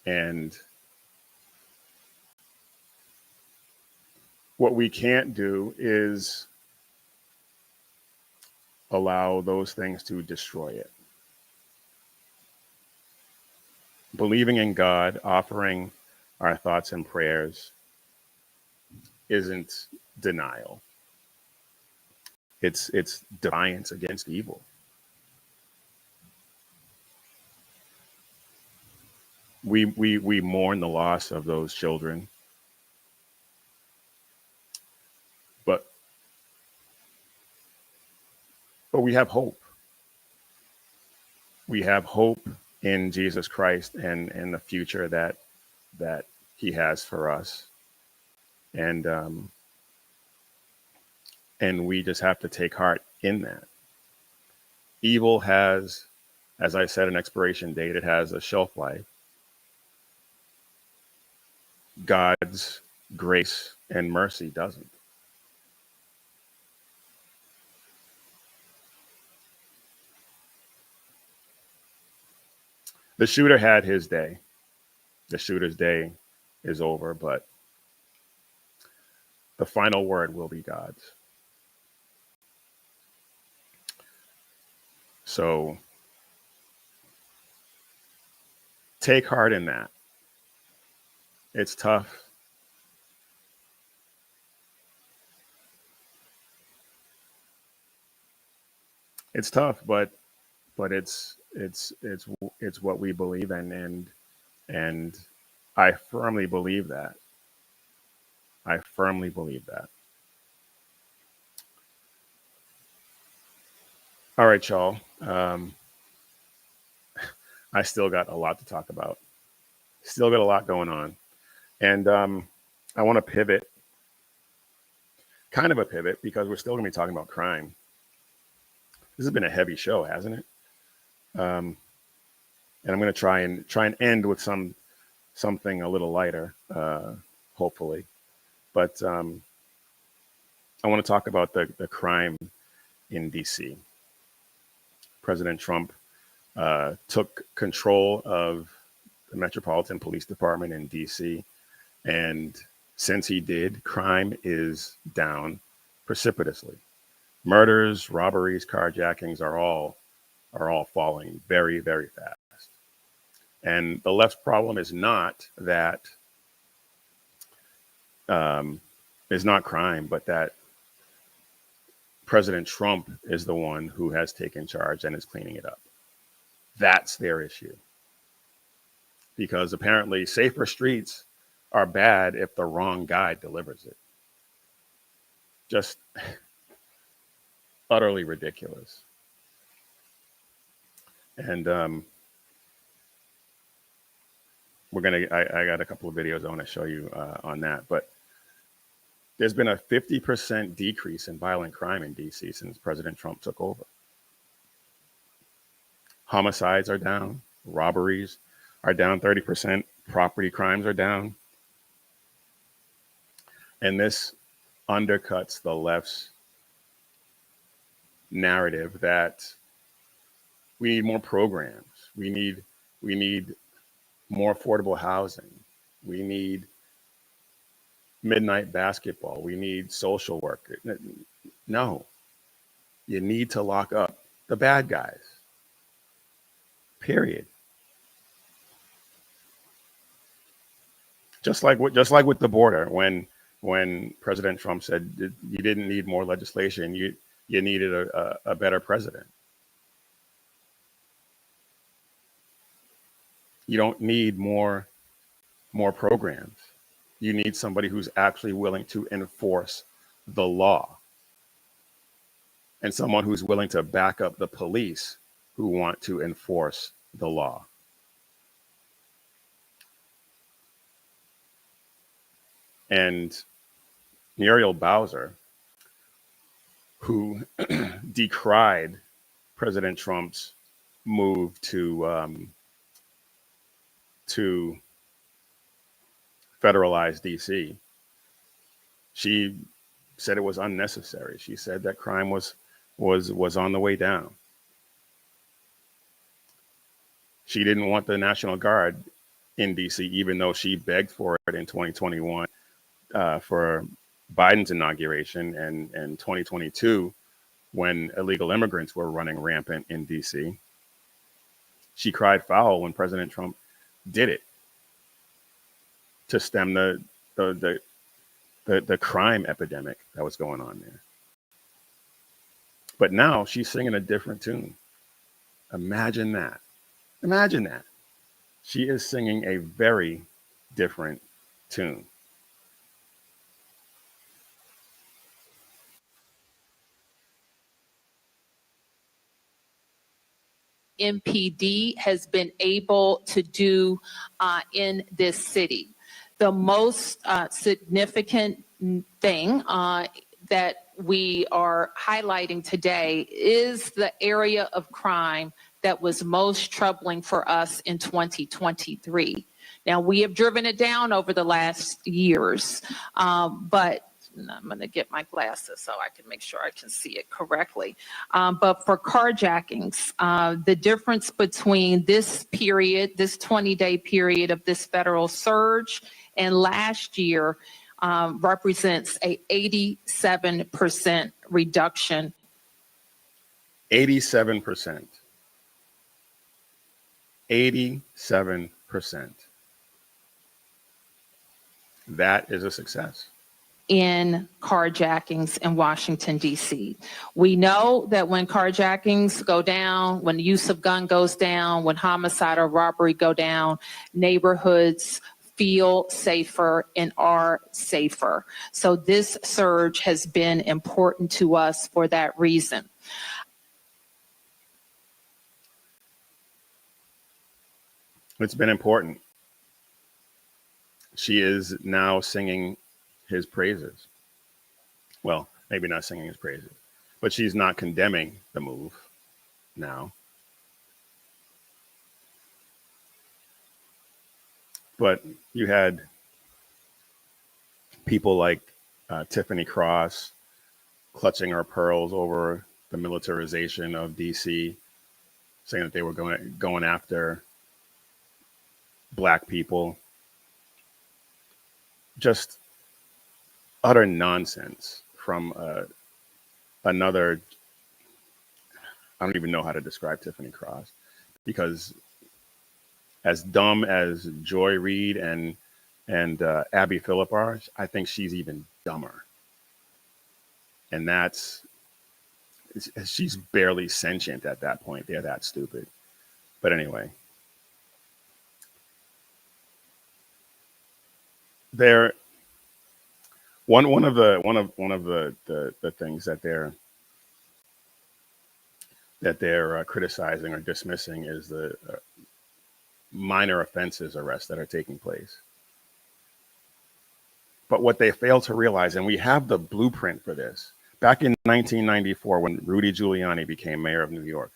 And what we can't do is allow those things to destroy it. Believing in God, offering our thoughts and prayers isn't denial. It's defiance against evil. We mourn the loss of those children, but we have hope. We have hope in Jesus Christ and the future that he has for us. And we just have to take heart in that. Evil has, as I said, an expiration date. It has a shelf life. God's grace and mercy doesn't. The shooter had his day. The shooter's day is over, but the final word will be God's. So take heart in that. It's tough. It's tough, but it's what we believe in, and I firmly believe that. I firmly believe that. All right, y'all. I still got a lot to talk about. Still got a lot going on. And I want to pivot, kind of a pivot, because we're still going to be talking about crime. This has been a heavy show, hasn't it? And I'm going to try and end with something a little lighter, hopefully. But I want to talk about the crime in D.C. President Trump took control of the Metropolitan Police Department in D.C. And since he did, crime is down precipitously. Murders, robberies, carjackings are all falling very, very fast. And the left's problem is not that is not crime, but that President Trump is the one who has taken charge and is cleaning it up. That's their issue. Because apparently safer streets are bad if the wrong guy delivers it. Just utterly ridiculous. And I got a couple of videos I want to show you on that. But there's been a 50% decrease in violent crime in DC since President Trump took over. Homicides are down, robberies are down 30%, property crimes are down. And this undercuts the left's narrative that we need more programs. We need more affordable housing. We need midnight basketball. We need social work. No, you need to lock up the bad guys. Period. Just like with the border, when President Trump said you didn't need more legislation, you needed a better president. You don't need more programs. You need somebody who's actually willing to enforce the law, and someone who's willing to back up the police who want to enforce the law. And Muriel Bowser, who decried President Trump's move to federalize DC, she said it was unnecessary. She said that crime was on the way down. She didn't want the National Guard in DC, even though she begged for it in 2021 for Biden's inauguration, and 2022 when illegal immigrants were running rampant in DC. She cried foul when President Trump did it to stem the crime epidemic that was going on there. But now she's singing a different tune. Imagine that. Imagine that. She is singing a very different tune. MPD has been able to do in this city. The most significant thing that we are highlighting today is the area of crime that was most troubling for us in 2023. Now, we have driven it down over the last years, but I'm going to get my glasses so I can make sure I can see it correctly. But for carjackings, the difference between this period, this 20-day period of this federal surge and last year represents a 87% reduction. 87%. 87%. That is a success. In carjackings in Washington, D.C. We know that when carjackings go down, when the use of gun goes down, when homicide or robbery go down, neighborhoods feel safer and are safer. So this surge has been important to us for that reason. It's been important. She is now singing his praises. Well, maybe not singing his praises, but she's not condemning the move now. But you had people like Tiffany Cross clutching her pearls over the militarization of DC, saying that they were going after Black people. Just utter nonsense from another. I don't even know how to describe Tiffany Cross, because as dumb as Joy Reid and Abby Phillip are, I think she's even dumber. And she's barely sentient at that point. They're that stupid. But anyway. they're one of the things that they're criticizing or dismissing is the minor offenses arrests that are taking place. But what they fail to realize, and we have the blueprint for this, back in 1994, when Rudy Giuliani became mayor of New York,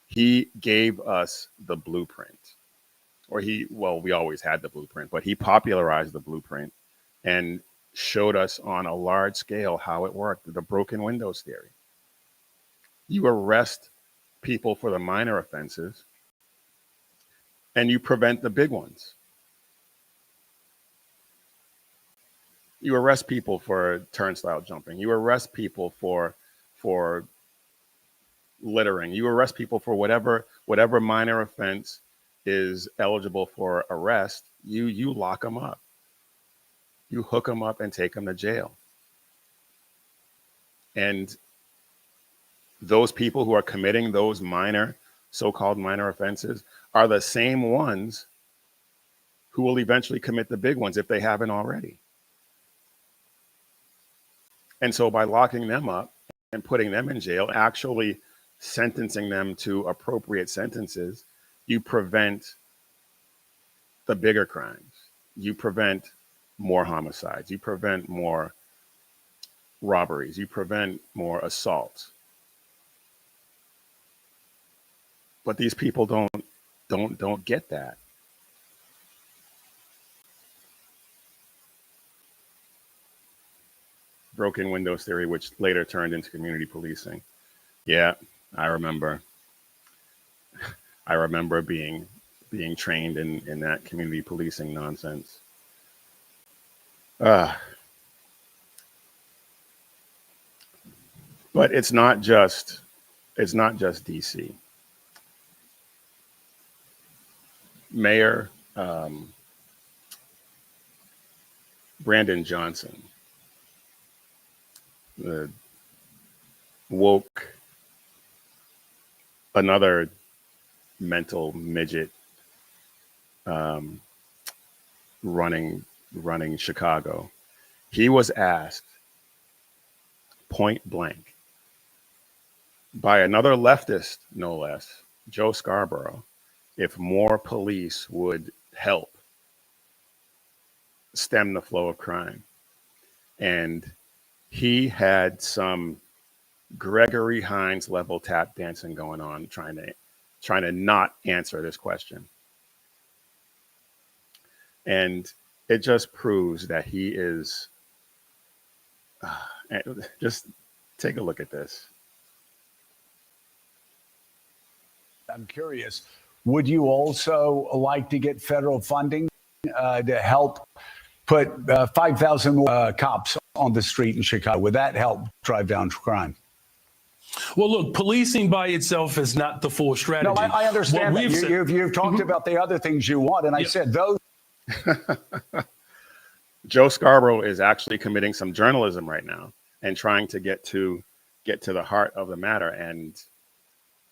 he gave us the blueprint. Or we always had the blueprint, but he popularized the blueprint and showed us on a large scale how it worked, the broken windows theory. You arrest people for the minor offenses and you prevent the big ones. You arrest people for turnstile jumping. You arrest people for littering. You arrest people for whatever minor offense is eligible for arrest. You lock them up. You hook them up and take them to jail. And those people who are committing those so-called minor offenses are the same ones who will eventually commit the big ones if they haven't already. And so by locking them up and putting them in jail, actually sentencing them to appropriate sentences, you prevent the bigger crimes. You prevent more homicides. You prevent more robberies. You prevent more assaults. But these people don't get that. Broken windows theory, which later turned into community policing. Yeah, I remember being trained in that community policing nonsense. But it's not just DC. Mayor Brandon Johnson, the woke, another mental midget, running Chicago. He was asked point blank by another leftist, no less, Joe Scarborough, if more police would help stem the flow of crime. And he had some Gregory Hines level tap dancing going on, trying to not answer this question. And it just proves that he is, just take a look at this. I'm curious, would you also like to get federal funding to help put 5,000 more cops on the street in Chicago? Would that help drive down crime? Well, look, policing by itself is not the full strategy. No, I understand that. You've talked about the other things you want, and I said those. Joe Scarborough is actually committing some journalism right now and trying to get to the heart of the matter. And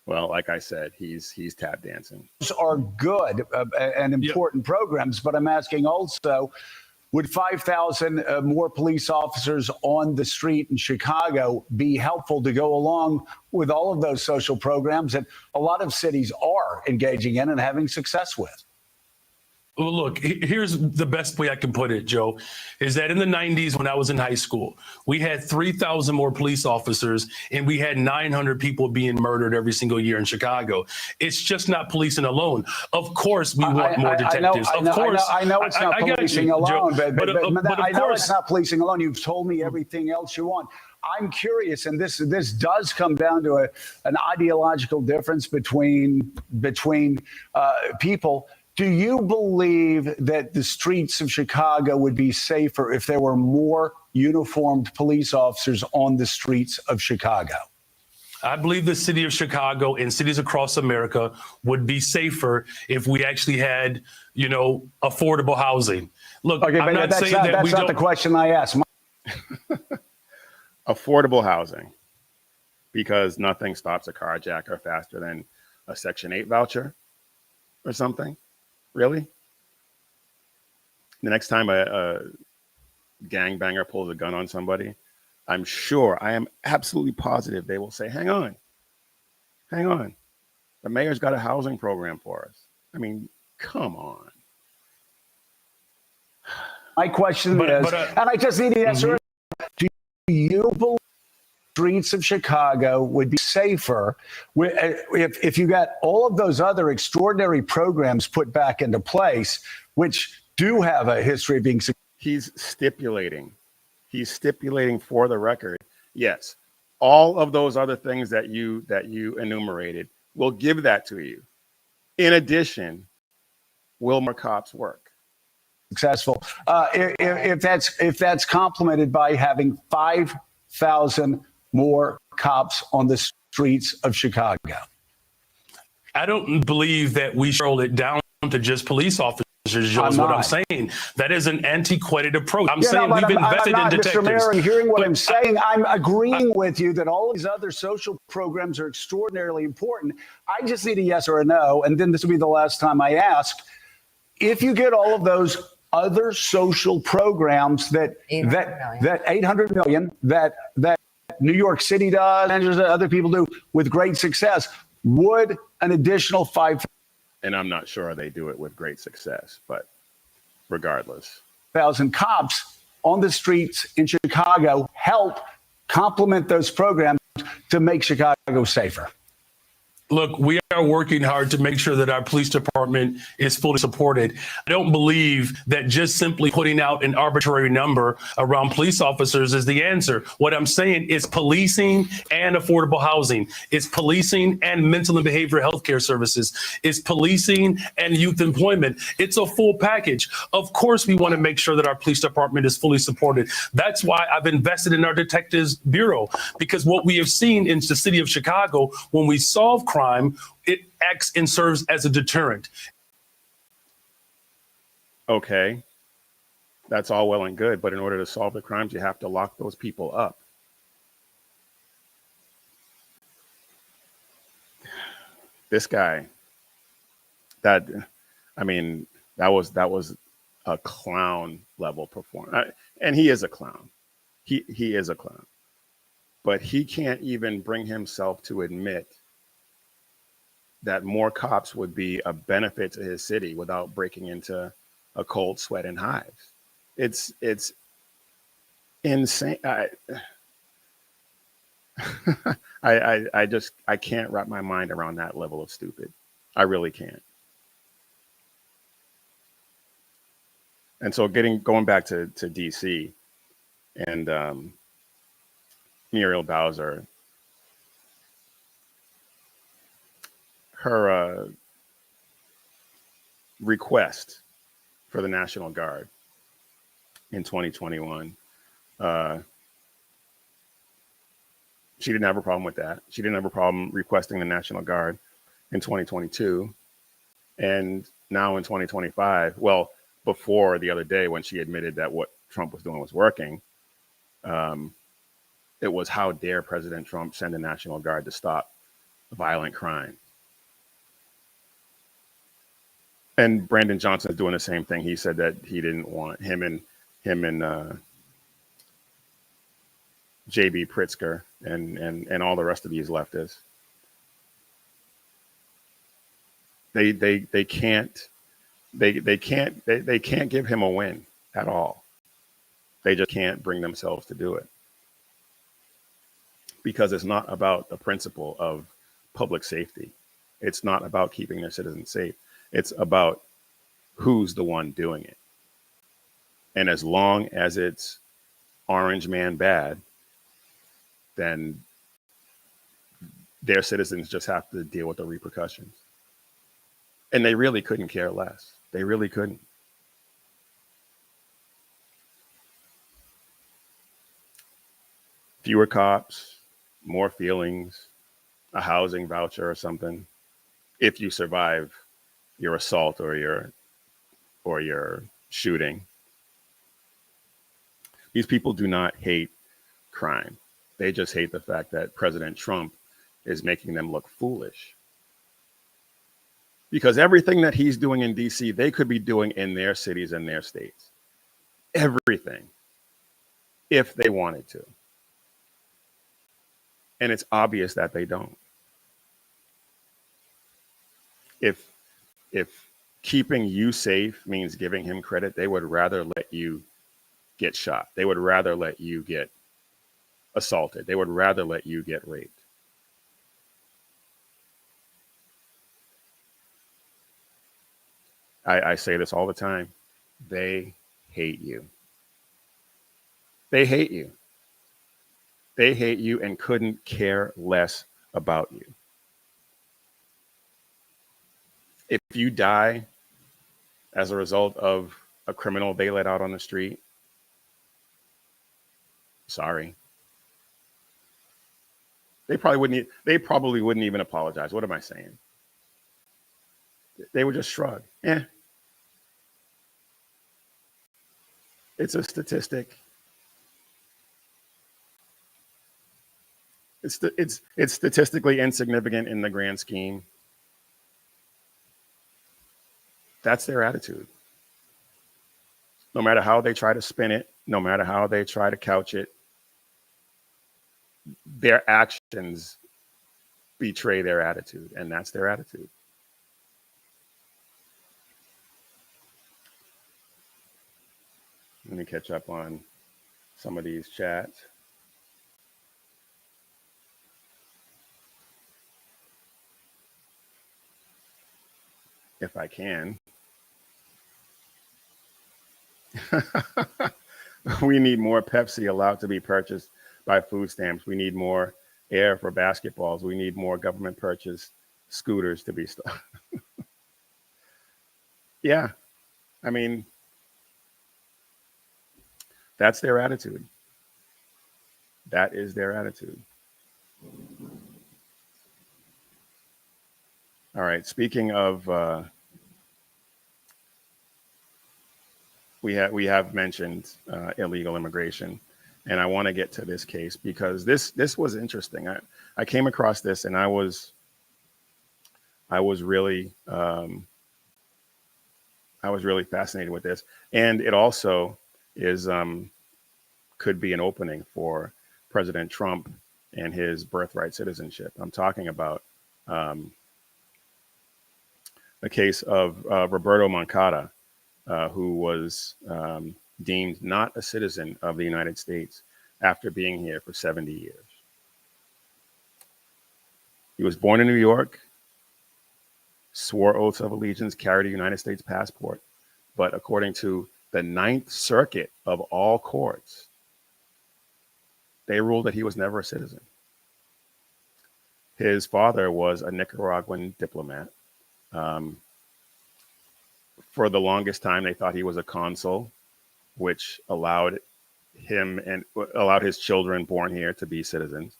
well, like I said, he's tap dancing. Those are good and important programs, but I'm asking also, would 5,000 more police officers on the street in Chicago be helpful to go along with all of those social programs that a lot of cities are engaging in and having success with? Well, look, here's the best way I can put it, Joe, is that in the 90s when I was in high school, we had 3,000 more police officers and we had 900 people being murdered every single year in Chicago. It's just not policing alone. Of course, we want more detectives. I know it's not policing alone, but I know it's not policing alone. You've told me everything else you want. I'm curious, and this does come down to an ideological difference between people. Do you believe that the streets of Chicago would be safer if there were more uniformed police officers on the streets of Chicago? I believe the city of Chicago and cities across America would be safer if we actually had, affordable housing. Look, okay, I'm not saying that that's not the question I asked. Affordable housing, because nothing stops a carjacker faster than a Section 8 voucher or something. Really? The next time a gangbanger pulls a gun on somebody, I'm sure, I am absolutely positive they will say, hang on. The mayor's got a housing program for us. I mean, come on. My question is, and I just need to answer, do you believe streets of Chicago would be safer if you got all of those other extraordinary programs put back into place, which do have a history of being successful? He's stipulating for the record, yes, all of those other things that you enumerated, will give that to you. In addition, will more cops work? Successful. If that's complemented by having 5,000 more cops on the streets of Chicago. I don't believe that we roll it down to just police officers, Joe, is what I'm saying. That is an antiquated approach. I'm saying we've invested in detectives. Mr. Mayor, hearing what I'm saying, I'm agreeing with you that all of these other social programs are extraordinarily important. I just need a yes or a no, and then this will be the last time I ask. If you get all of those other social programs that 800 million that New York City does and other people do with great success, would an additional 5,000, and I'm not sure they do it with great success, but regardless, cops on the streets in Chicago help complement those programs to make Chicago safer? Look, we are working hard to make sure that our police department is fully supported. I don't believe that just simply putting out an arbitrary number around police officers is the answer. What I'm saying is policing and affordable housing. It's policing and mental and behavioral health care services. It's policing and youth employment. It's a full package. Of course, we want to make sure that our police department is fully supported. That's why I've invested in our Detectives Bureau, because what we have seen in the city of Chicago, when we solve crime, it acts and serves as a deterrent. Okay, that's all well and good, but in order to solve the crimes, you have to lock those people up. This guy, that was a clown level performance, and he is a clown. He is a clown, but he can't even bring himself to admit that more cops would be a benefit to his city without breaking into a cold sweat and hives. It's insane. I can't wrap my mind around that level of stupid. I really can't. And so going back to DC and Muriel Bowser, her request for the National Guard in 2021, she didn't have a problem with that. She didn't have a problem requesting the National Guard in 2022. And now in 2025, well, before the other day when she admitted that what Trump was doing was working, it was, how dare President Trump send a National Guard to stop violent crime? And Brandon Johnson is doing the same thing. He said that he didn't want him and JB Pritzker and all the rest of these leftists. They can't give him a win at all. They just can't bring themselves to do it, because it's not about the principle of public safety. It's not about keeping their citizens safe. It's about who's the one doing it. And as long as it's orange man bad, then their citizens just have to deal with the repercussions. And they really couldn't care less. They really couldn't. Fewer cops, more feelings, a housing voucher or something, if you survive your assault or your shooting. These people do not hate crime. They just hate the fact that President Trump is making them look foolish. Because everything that he's doing in DC, they could be doing in their cities and their states. Everything. if they wanted to. And it's obvious that they don't. If keeping you safe means giving him credit, they would rather let you get shot. They would rather let you get assaulted. They would rather let you get raped. I say this all the time. They hate you. They hate you. They hate you and couldn't care less about you. If you die as a result of a criminal they let out on the street, sorry. They probably wouldn't even apologize. What am I saying? They would just shrug. It's a statistic. It's statistically insignificant in the grand scheme. That's their attitude. No matter how they try to spin it, no matter how they try to couch it, their actions betray their attitude, and that's their attitude. Let me catch up on some of these chats. If I can. We need more Pepsi allowed to be purchased by food stamps. We need more air for basketballs. We need more government purchased scooters to be stopped. Yeah, I mean, that's their attitude. That is their attitude. All right, speaking of, we have mentioned illegal immigration, and I want to get to this case because this was interesting. I came across this and I was really fascinated with this, and it also is could be an opening for President Trump and his birthright citizenship. I'm talking about the case of Roberto Moncada, who was deemed not a citizen of the United States after being here for 70 years. He was born in New York, swore oaths of allegiance, carried a United States passport, but according to the Ninth Circuit of all courts, they ruled that he was never a citizen. His father was a Nicaraguan diplomat. For the longest time, they thought he was a consul, which allowed him and allowed his children born here to be citizens.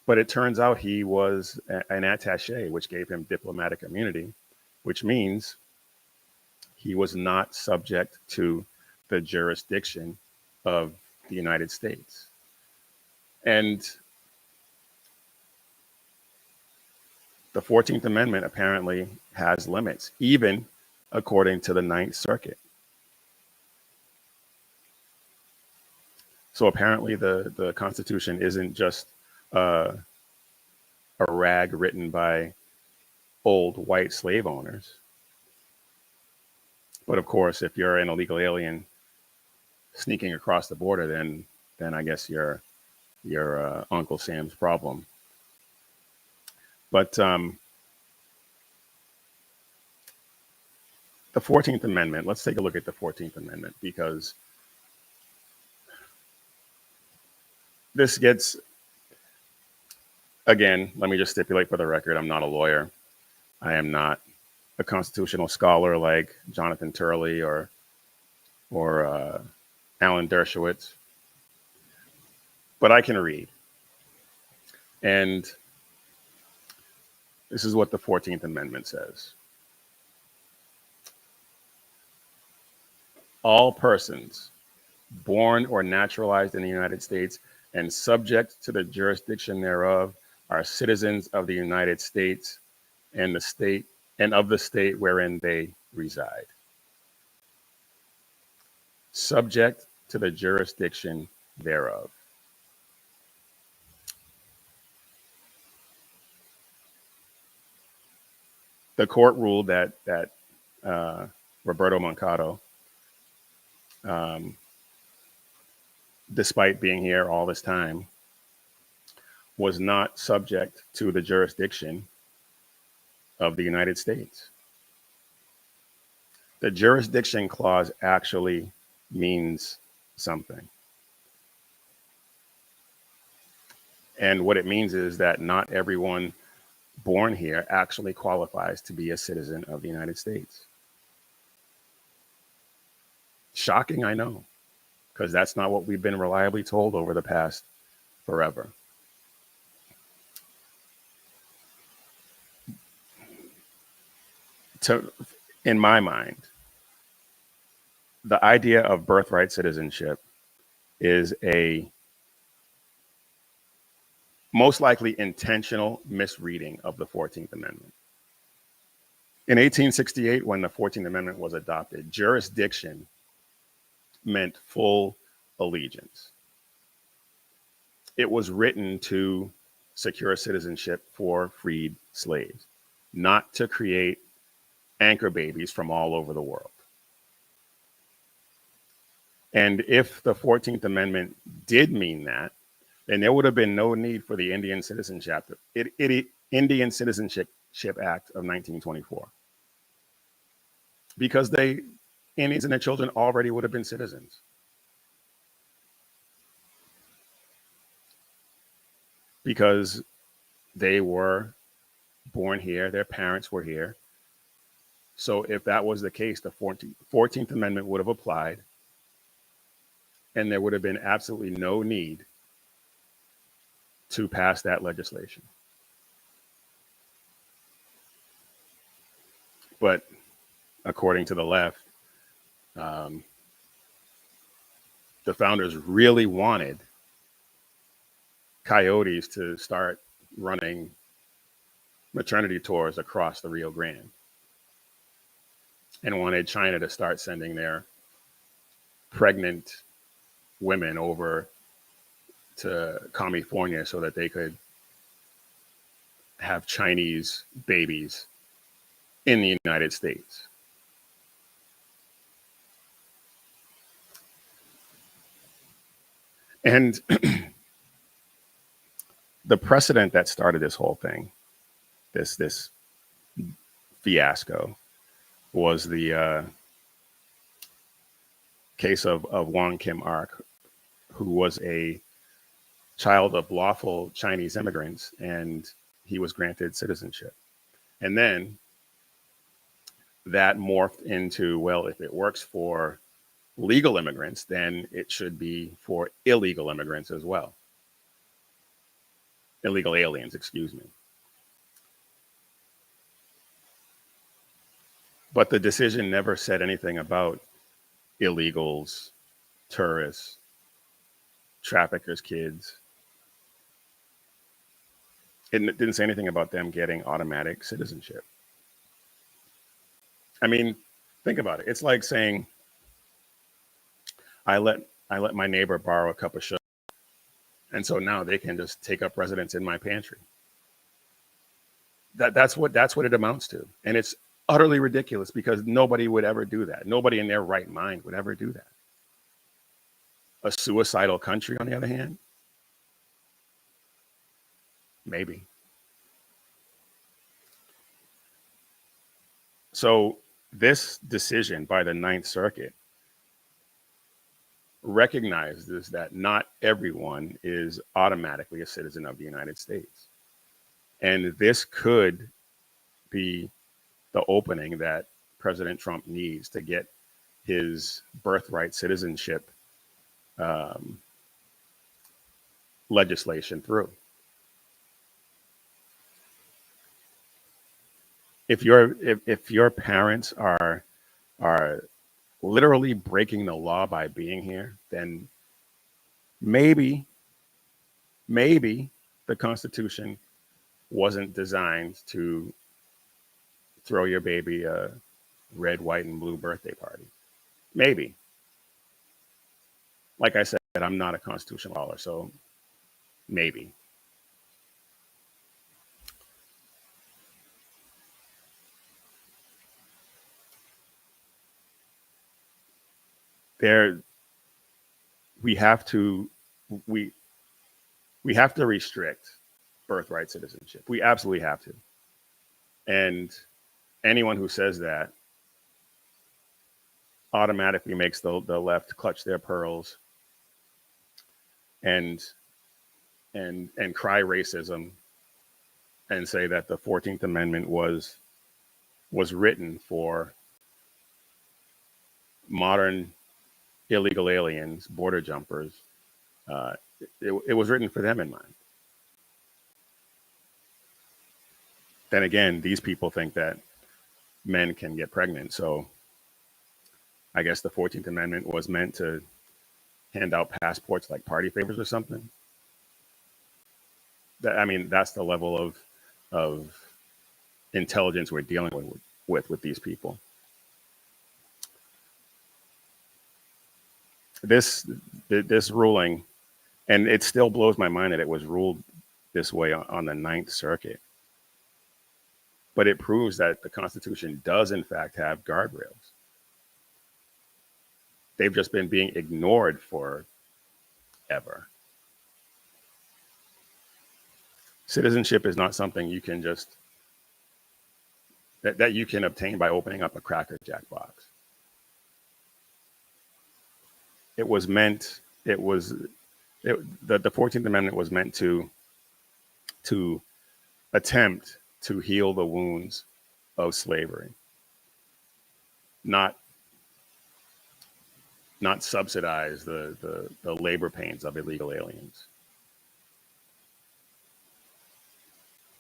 But it turns out he was an attaché, which gave him diplomatic immunity, which means he was not subject to the jurisdiction of the United States. And the 14th Amendment apparently has limits, even according to the Ninth Circuit. So apparently the Constitution isn't just a rag written by old white slave owners. But of course, if you're an illegal alien sneaking across the border, then I guess you're Uncle Sam's problem. But the 14th Amendment, let's take a look at the 14th Amendment, because this gets, again, let me just stipulate for the record, I'm not a lawyer. I am not a constitutional scholar like Jonathan Turley or Alan Dershowitz, but I can read. And this is what the 14th Amendment says. All persons born or naturalized in the United States and subject to the jurisdiction thereof are citizens of the United States and the state and of the state wherein they reside. Subject to the jurisdiction thereof. The court ruled that Roberto Moncado, despite being here all this time, was not subject to the jurisdiction of the United States. The jurisdiction clause actually means something. And what it means is that not everyone born here actually qualifies to be a citizen of the United States. Shocking, I know, because that's not what we've been reliably told over the past forever. In my mind, the idea of birthright citizenship is a most likely intentional misreading of the 14th Amendment. In 1868, when the 14th Amendment was adopted, jurisdiction meant full allegiance. It was written to secure citizenship for freed slaves, not to create anchor babies from all over the world. And if the 14th Amendment did mean that, then there would have been no need for the Indian Citizenship Act of 1924, because Indians and their children already would have been citizens. Because they were born here, their parents were here. So if that was the case, the 14th Amendment would have applied, and there would have been absolutely no need to pass that legislation. But according to the left, the founders really wanted coyotes to start running maternity tours across the Rio Grande, and wanted China to start sending their pregnant women over to California so that they could have Chinese babies in the United States. And the precedent that started this whole thing, this fiasco, was the case of Wong Kim Ark, who was a child of lawful Chinese immigrants, and he was granted citizenship. And then that morphed into, well, if it works for legal immigrants, then it should be for illegal immigrants as well. Illegal aliens, excuse me. But the decision never said anything about illegals, tourists, traffickers' kids. It didn't say anything about them getting automatic citizenship. I mean, think about it. It's like saying, I let my neighbor borrow a cup of sugar, and so now they can just take up residence in my pantry. That's what it amounts to. And it's utterly ridiculous, because nobody would ever do that. Nobody in their right mind would ever do that. A suicidal country, on the other hand, maybe. So this decision by the Ninth Circuit recognizes that not everyone is automatically a citizen of the United States. And this could be the opening that President Trump needs to get his birthright citizenship legislation through. If your parents are literally breaking the law by being here, then maybe the Constitution wasn't designed to throw your baby a red, white, and blue birthday party. Maybe. like I said, I'm not a constitutional scholar, so maybe. There, we have to we we have to restrict birthright citizenship. We absolutely have to. And anyone who says that automatically makes the left clutch their pearls and cry racism and say that the 14th Amendment was written for modern illegal aliens, border jumpers. It was written for them in mind. Then again, these people think that men can get pregnant. So I guess the 14th Amendment was meant to hand out passports like party favors or something. I mean, that's the level of intelligence we're dealing with these people. This ruling, and it still blows my mind that it was ruled this way on the Ninth Circuit. But it proves that the Constitution does, in fact, have guardrails. They've just been being ignored forever. Citizenship is not something you can just that you can obtain by opening up a Cracker Jack box. It was meant. The 14th Amendment was meant to attempt to heal the wounds of slavery, not subsidize the labor pains of illegal aliens.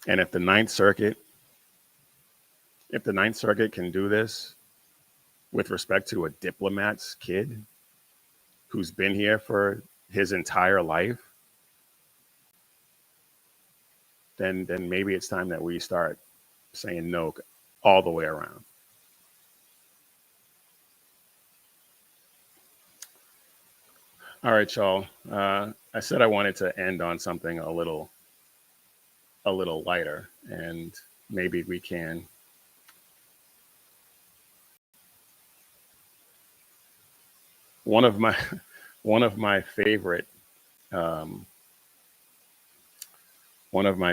And if the Ninth Circuit can do this with respect to a diplomat's kid who's been here for his entire life, then maybe it's time that we start saying no all the way around. All right, y'all. I said I wanted to end on something a little lighter, and maybe we can. One of my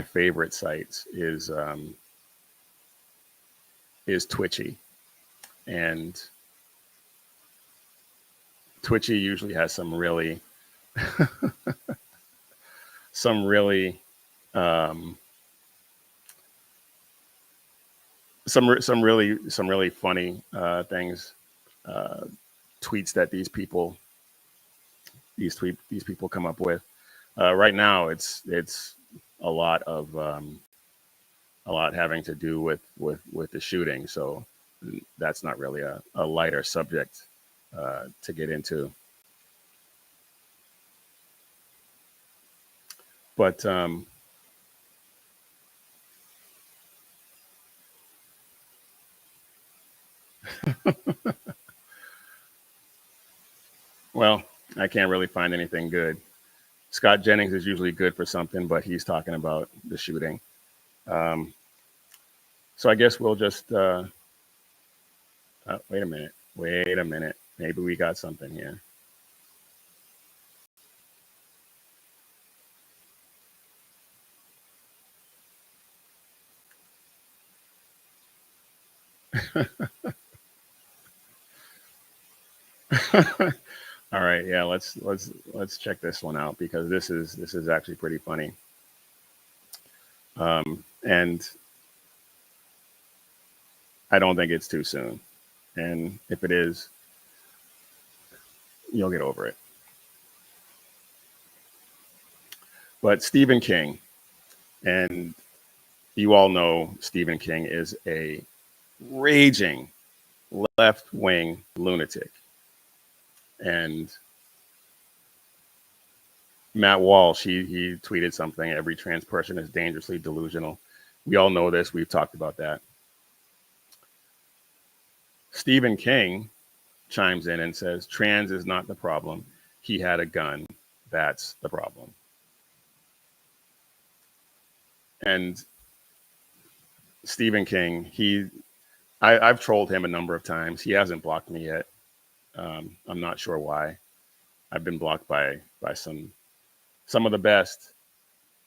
favorite sites is Twitchy, and Twitchy usually has some really some really funny things, tweets that these people come up with. Right now, it's a lot having to do with the shooting. So that's not really a lighter subject to get into. But well, I can't really find anything good. Scott Jennings is usually good for something, but he's talking about the shooting. So I guess we'll just wait a minute. Maybe we got something here. All right, yeah, let's check this one out, because this is actually pretty funny. And I don't think it's too soon. And if it is, you'll get over it. But Stephen King, and you all know Stephen King is a raging left-wing lunatic. And Matt Walsh, he tweeted something: every trans person is dangerously delusional. We all know this. We've talked about that. Stephen King chimes in and says, trans is not the problem. he had a gun. That's the problem. And Stephen King, I've trolled him a number of times. He hasn't blocked me yet. I'm not sure why. I've been blocked by some of the best.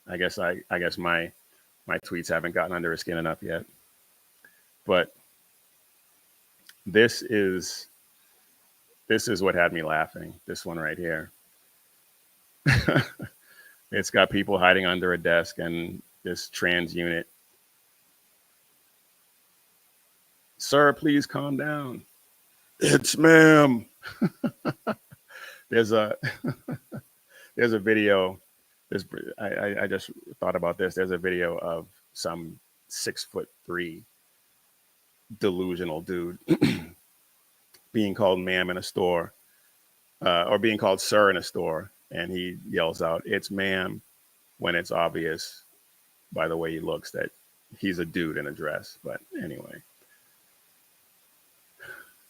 I guess my tweets haven't gotten under his skin enough yet. But this is what had me laughing. This one right here. It's got people hiding under a desk and this trans unit. Sir, please calm down. It's ma'am. There's a video. I just thought about this. There's a video of some 6'3" delusional dude being called ma'am in a store, or being called sir in a store, and he yells out, "It's ma'am," when it's obvious by the way he looks that he's a dude in a dress. But anyway,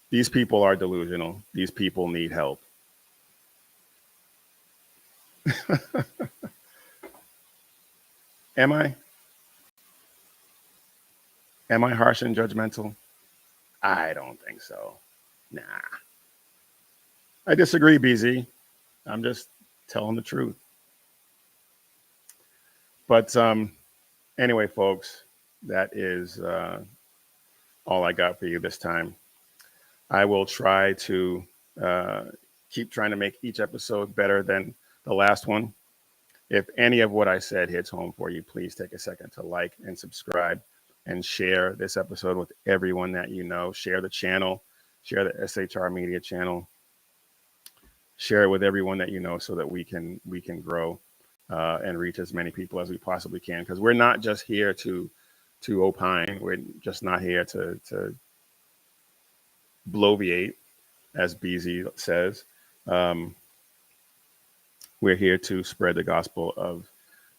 these people are delusional. These people need help. Am I harsh and judgmental? I don't think so. Nah. I disagree, BZ. I'm just telling the truth. But anyway, folks, that is all I got for you this time. I will try to keep trying to make each episode better than the last one. If any of what I said hits home for you, please take a second to like and subscribe and share this episode with everyone that you know. Share the channel, share the SHR Media channel, share it with everyone that you know so that we can grow and reach as many people as we possibly can. Because we're not just here to opine. We're just not here to bloviate, as BZ says. We're here to spread the gospel of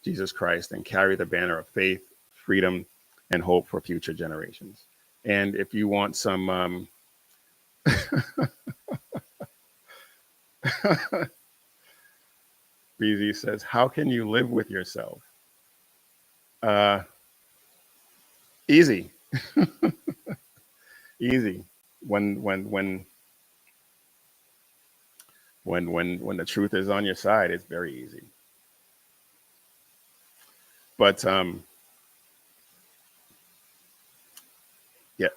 Jesus Christ and carry the banner of faith, freedom, and hope for future generations. And if you want some BZ says, how can you live with yourself? Easy. Easy. When the truth is on your side, it's very easy. But yeah,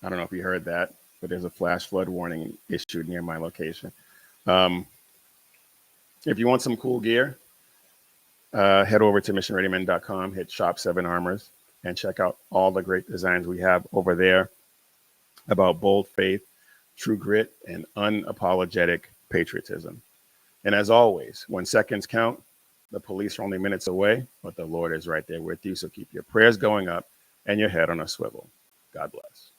I don't know if you heard that, but there's a flash flood warning issued near my location. If you want some cool gear, head over to missionreadymen.com, hit Shop 7 Armors, and check out all the great designs we have over there about bold faith, true grit, and unapologetic patriotism. And as always, when seconds count, the police are only minutes away, but the Lord is right there with you. So keep your prayers going up and your head on a swivel. God bless.